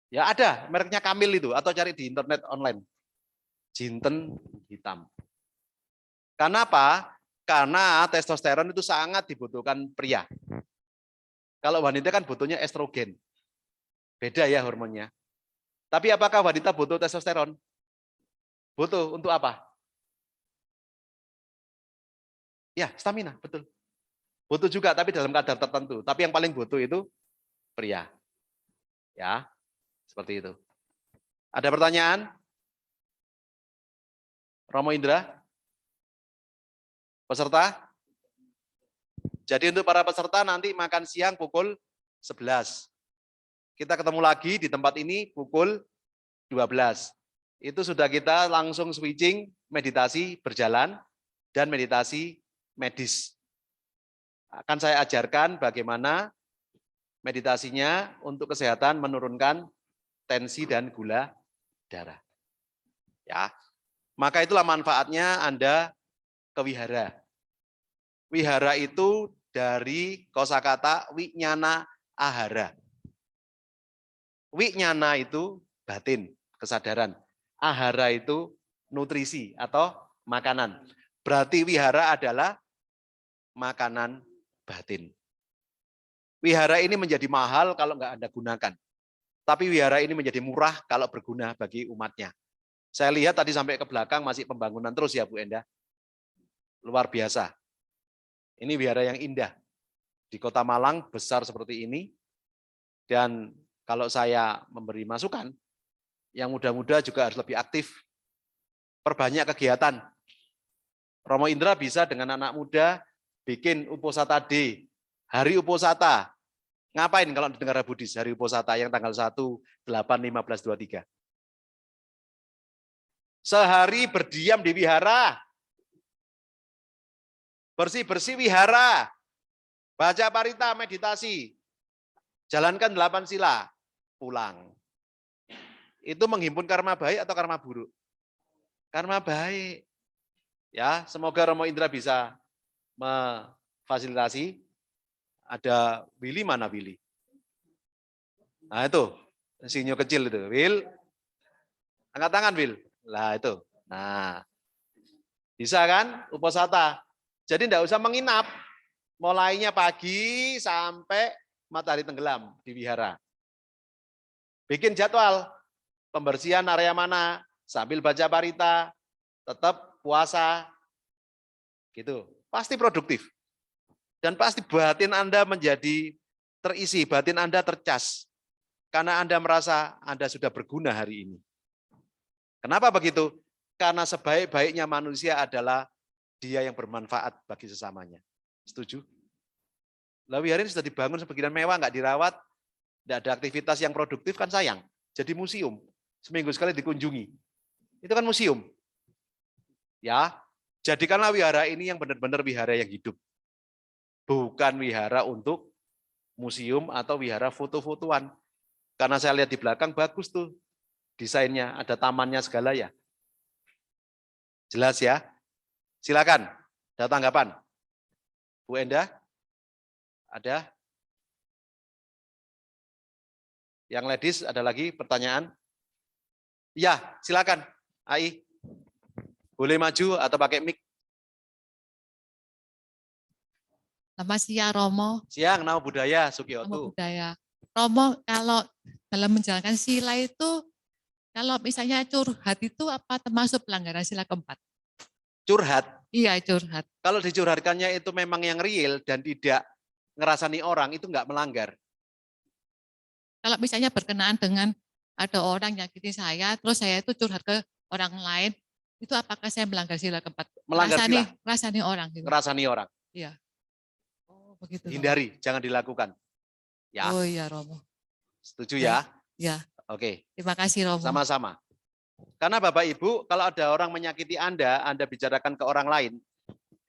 Ya ada, mereknya Kamil itu, atau cari di internet online. Jinten hitam. Karena apa? Karena testosteron itu sangat dibutuhkan pria. Kalau wanita kan butuhnya estrogen. Beda ya hormonnya. Tapi apakah wanita butuh testosteron? Butuh untuk apa? Ya, stamina, betul. Butuh juga, tapi dalam kadar tertentu. Tapi yang paling butuh itu pria. Ya, seperti itu. Ada pertanyaan? Romo Indra? Peserta? Jadi untuk para peserta nanti makan siang pukul 11. Kita ketemu lagi di tempat ini pukul 12. Itu sudah kita langsung switching meditasi berjalan dan meditasi medis. Akan saya ajarkan bagaimana Meditasinya untuk kesehatan menurunkan tensi dan gula darah. Ya. Maka itulah manfaatnya Anda ke wihara. Wihara itu dari kosakata winyana ahara. Winyana itu batin, kesadaran. Ahara itu nutrisi atau makanan. Berarti wihara adalah makanan batin. Wihara ini menjadi mahal kalau nggak Anda gunakan. Tapi wihara ini menjadi murah kalau berguna bagi umatnya. Saya lihat tadi sampai ke belakang masih pembangunan terus ya Bu Enda. Luar biasa. Ini wihara yang indah. Di Kota Malang besar seperti ini. Dan kalau saya memberi masukan, yang muda-muda juga harus lebih aktif. Perbanyak kegiatan. Romo Indra bisa dengan anak muda bikin Uposata D. Hari Uposata. Ngapain kalau di negara Buddhis hari Uposata yang tanggal 1, 8, 15, 23? Sehari berdiam di wihara. Bersih-bersih wihara. Baca parita, meditasi. Jalankan 8 sila. Pulang. Itu menghimpun karma baik atau karma buruk? Karma baik. Ya, semoga Romo Indra bisa memfasilitasi. Ada Willy, mana Willy? Nah itu, sinyo kecil itu. Will, angkat tangan Will. Lah itu. Nah, bisa kan Uposata. Jadi tidak usah menginap. Mulainya pagi sampai matahari tenggelam di wihara. Bikin jadwal. Pembersihan area mana, sambil baca parita, tetap puasa. Gitu. Pasti produktif. Dan pasti batin Anda menjadi terisi, batin Anda tercas. Karena Anda merasa Anda sudah berguna hari ini. Kenapa begitu? Karena sebaik-baiknya manusia adalah dia yang bermanfaat bagi sesamanya. Setuju? Lalu hari ini sudah dibangun sebagian mewah, nggak dirawat, nggak ada aktivitas yang produktif, kan sayang. Jadi museum, seminggu sekali dikunjungi. Itu kan museum. Ya, jadikanlah wihara ini yang benar-benar wihara yang hidup. Bukan wihara untuk museum atau wihara foto-fotoan. Karena saya lihat di belakang bagus tuh desainnya, ada tamannya segala ya. Jelas ya? Silakan, ada tanggapan? Bu Enda? Ada? Yang ladies ada lagi pertanyaan? Ya, silakan. Ai. Boleh maju atau pakai mic? Selamat siang Romo. Siang, Namo Buddhaya, Namo Sugioto. Buddhaya. Romo, kalau dalam menjalankan sila itu, kalau misalnya curhat itu apa termasuk pelanggaran sila keempat? Curhat. Iya, curhat. Kalau dicurhatkannya itu memang yang real dan tidak ngerasani orang, itu enggak melanggar. Kalau misalnya berkenaan dengan ada orang nyakitin saya, terus saya itu curhat ke orang lain, itu apakah saya melanggar sila keempat? Melanggar sila. Ngerasani orang. Gitu. Ngerasani orang. Iya. Oh, begitu. Hindari, Romo. Jangan dilakukan. Ya. Oh iya, Romo. Setuju ya? Ya. Oke. Terima kasih, Romo. Sama-sama. Karena Bapak Ibu, kalau ada orang menyakiti Anda bicarakan ke orang lain,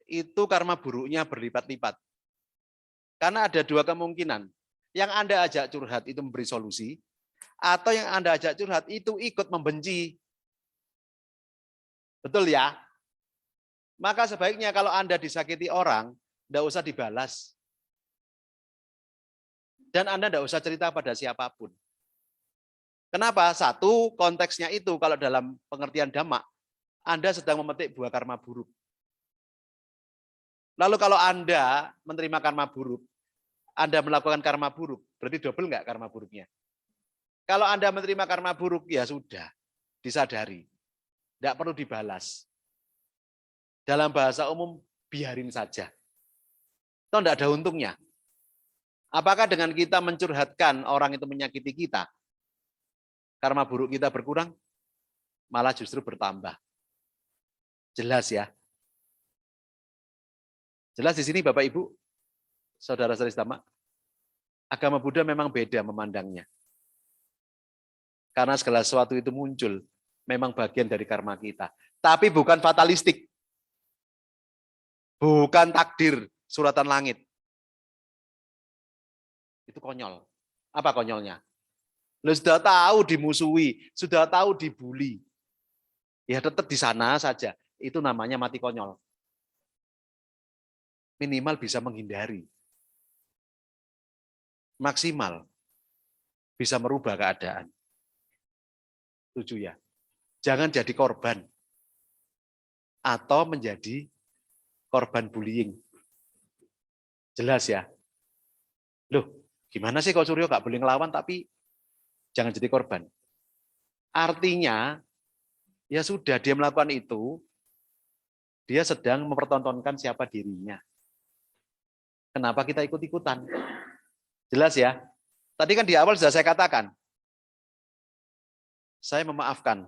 itu karma buruknya berlipat-lipat. Karena ada dua kemungkinan. Yang Anda ajak curhat itu memberi solusi, atau yang Anda ajak curhat itu ikut membenci. Betul ya? Maka sebaiknya kalau Anda disakiti orang, tidak usah dibalas. Dan Anda tidak usah cerita pada siapapun. Kenapa? Satu, konteksnya itu kalau dalam pengertian Dhamma, Anda sedang memetik buah karma buruk. Lalu kalau Anda menerima karma buruk, Anda melakukan karma buruk, berarti double enggak karma buruknya? Kalau Anda menerima karma buruk, ya sudah, disadari. Tidak perlu dibalas. Dalam bahasa umum, biarin saja. Itu tidak ada untungnya. Apakah dengan kita mencurhatkan orang itu menyakiti kita, karma buruk kita berkurang? Malah justru bertambah. Jelas ya? Jelas di sini Bapak Ibu, saudara-saudari Dhamma, agama Buddha memang beda memandangnya. Karena segala sesuatu itu muncul, memang bagian dari karma kita. Tapi bukan fatalistik. Bukan takdir suratan langit. Itu konyol. Apa konyolnya? Lo sudah tahu dimusuhi, sudah tahu dibully. Ya tetap di sana saja. Itu namanya mati konyol. Minimal bisa menghindari. Maksimal bisa merubah keadaan. Setuju ya? Jangan jadi korban atau menjadi korban bullying. Jelas ya? Loh, gimana sih kalau Suryo nggak boleh ngelawan tapi jangan jadi korban? Artinya, ya sudah dia melakukan itu, dia sedang mempertontonkan siapa dirinya. Kenapa kita ikut-ikutan? Jelas ya? Tadi kan di awal sudah saya katakan, saya memaafkan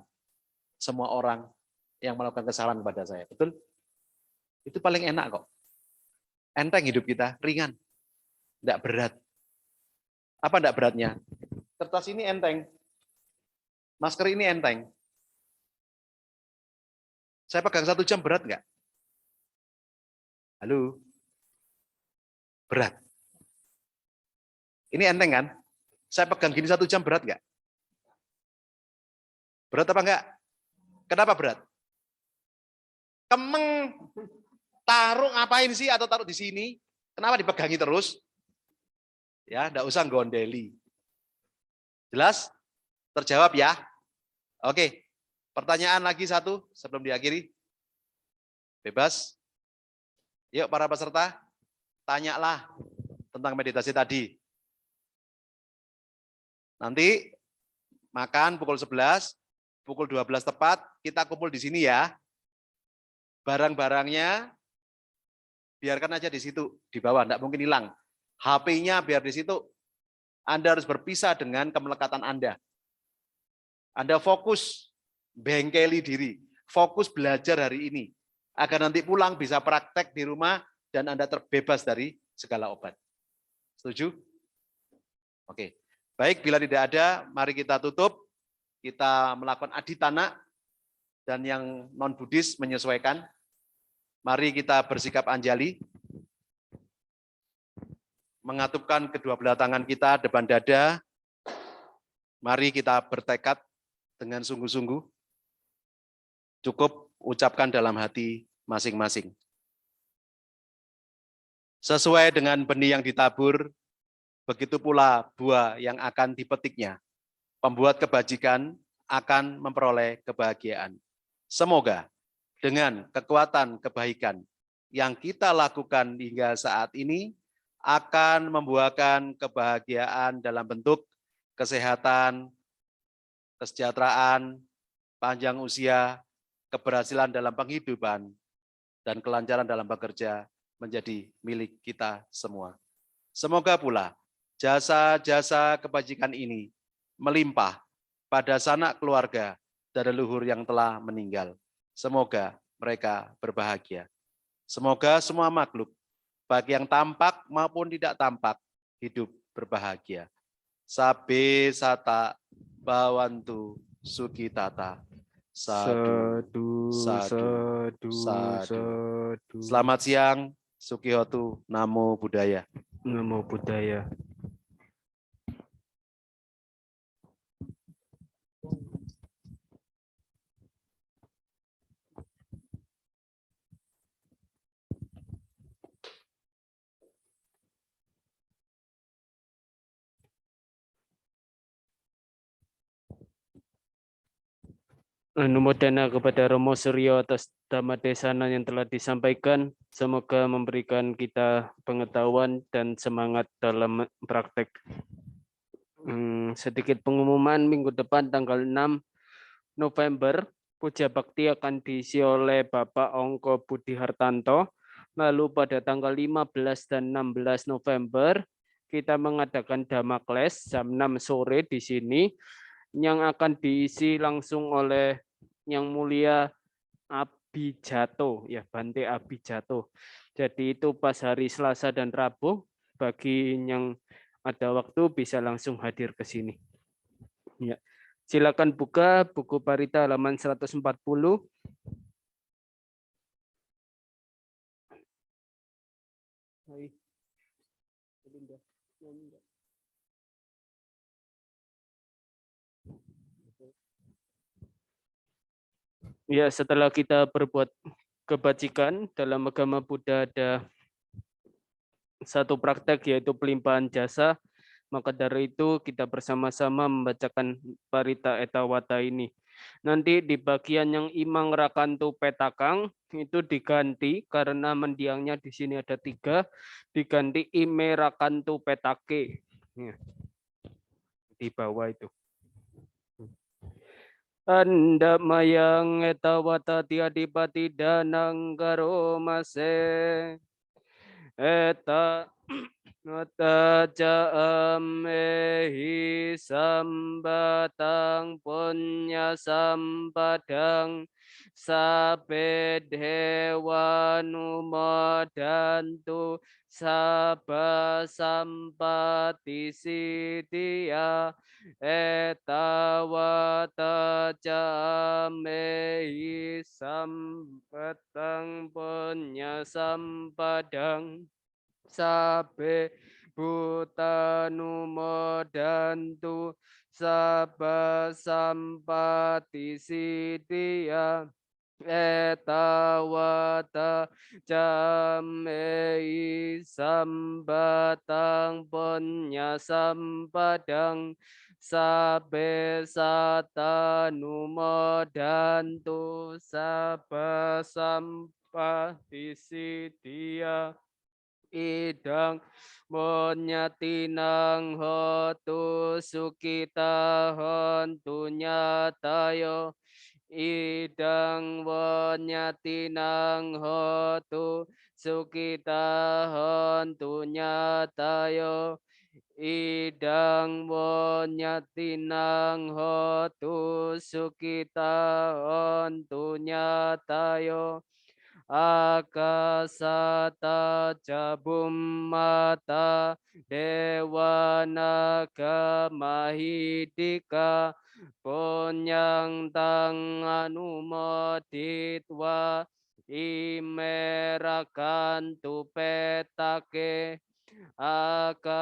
semua orang yang melakukan kesalahan kepada saya. Betul? Itu paling enak kok. Enteng hidup kita, ringan. Tidak berat. Apa tidak beratnya? Kertas ini enteng. Masker ini enteng. Saya pegang 1 jam berat nggak? Halo? Berat. Ini enteng kan? Saya pegang gini 1 jam berat nggak? Berat apa enggak? Kenapa berat? Kemeng. Taruh ngapain sih atau taruh di sini? Kenapa dipegangi terus? Ya, enggak usah gondeli. Jelas? Terjawab ya? Oke. Pertanyaan lagi 1 sebelum diakhiri. Bebas. Yuk para peserta, tanyalah tentang meditasi tadi. Nanti makan pukul 11, pukul 12 tepat, kita kumpul di sini ya. Barang-barangnya biarkan aja di situ, di bawah, enggak mungkin hilang. HP-nya biar di situ. Anda harus berpisah dengan kemelekatan Anda. Anda fokus bengkeli diri, fokus belajar hari ini. Agar nanti pulang bisa praktek di rumah dan Anda terbebas dari segala obat. Setuju? Oke. Baik, bila tidak ada, mari kita tutup. Kita melakukan aditana dan yang non-Buddhis menyesuaikan. Mari kita bersikap anjali. Mengatupkan kedua belah tangan kita depan dada. Mari kita bertekad dengan sungguh-sungguh. Cukup ucapkan dalam hati masing-masing. Sesuai dengan benih yang ditabur, begitu pula buah yang akan dipetiknya. Pembuat kebajikan akan memperoleh kebahagiaan. Semoga dengan kekuatan kebaikan yang kita lakukan hingga saat ini akan membuahkan kebahagiaan dalam bentuk kesehatan, kesejahteraan, panjang usia, keberhasilan dalam penghidupan, dan kelancaran dalam bekerja menjadi milik kita semua. Semoga pula jasa-jasa kebajikan ini melimpah pada sanak keluarga dari leluhur yang telah meninggal. Semoga mereka berbahagia. Semoga semua makhluk, baik yang tampak maupun tidak tampak, hidup berbahagia. Sabe sata bawantu sukitata. Sadu, sadu, sadu. Selamat siang, Sukihotu, Namo Buddhaya. Namo Buddhaya. Anumodana kepada Romo Suryo atas dhamma desana yang telah disampaikan. Semoga memberikan kita pengetahuan dan semangat dalam praktek. Sedikit pengumuman, minggu depan tanggal 6 November, Puja Bakti akan diisi oleh Bapak Ongko Budi Hartanto. Lalu pada tanggal 15 dan 16 November, kita mengadakan Dhamma Class jam 6 sore di sini, yang akan diisi langsung oleh Yang Mulia Abijato, ya Bante Abijato. Jadi itu pas hari Selasa dan Rabu, bagi yang ada waktu bisa langsung hadir ke sini. Ya. Silakan buka buku Parita halaman 140. Hai. Ya, setelah kita berbuat kebajikan dalam agama Buddha ada satu praktek yaitu pelimpahan jasa. Maka dari itu kita bersama-sama membacakan Parita Etawata ini. Nanti di bagian yang Imang Rakantu Petakang itu diganti karena mendiangnya di sini ada 3, diganti Ime Rakantu Petake. Ya, di bawah itu. Anda mayang etawata tiadipati danang karo mase eta Nata jamehi sambatang punya sampadang sabe dewa numodantu sabah sampati sidia etawata jamehi sambatang punya sampadang sabe buta sabah sampati sidia etawata jamei sambatang punya sampadang sabe sabah sampati sidia idang monyatinang hotu sukita hontu nyatayo idang monyatinang hotu sukita hontu nyatayo idang monyatinang hotu sukita hontu nyatayo akasata cabum mata dewa naga mahidika ponyang tang anumoditwa imerakan tu petake akasata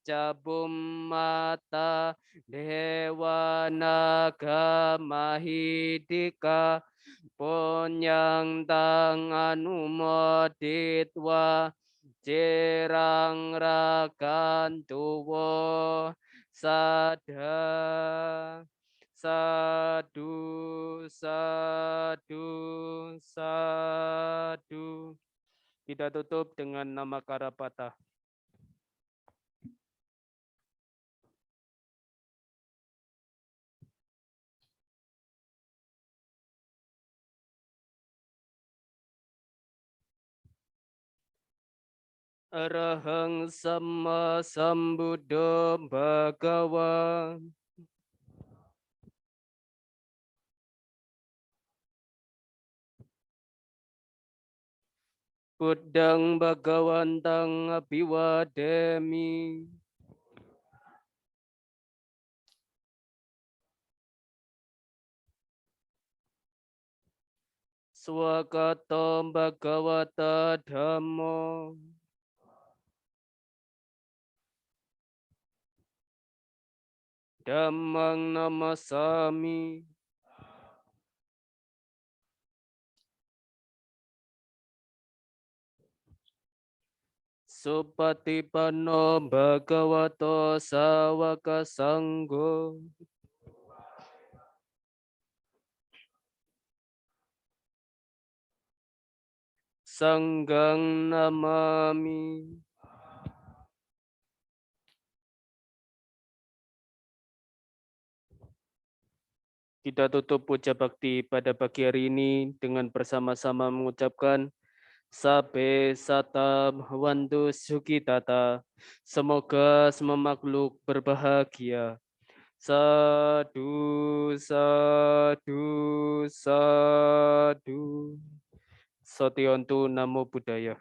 cabum mata dewa naga mahidika Ponyang tang anumoditwa cirang rakan tuwo sada sadu sadu sadu. Kita tutup dengan nama Karapata. Arahang sama sambuddho bhagawa. Buddhang bhagawantang abiwademi. Swakato bhagawata dhammo. Dhammang namasami. Supatipanno bhagavato sawaka sanggo. Sanggang namami. Kita tutup puja bakti pada pagi hari ini dengan bersama-sama mengucapkan Sabe satam wantu sukitata. Semoga semua makhluk berbahagia. Sadu, sadu, sadu. Sotiontu Namo Buddhaya.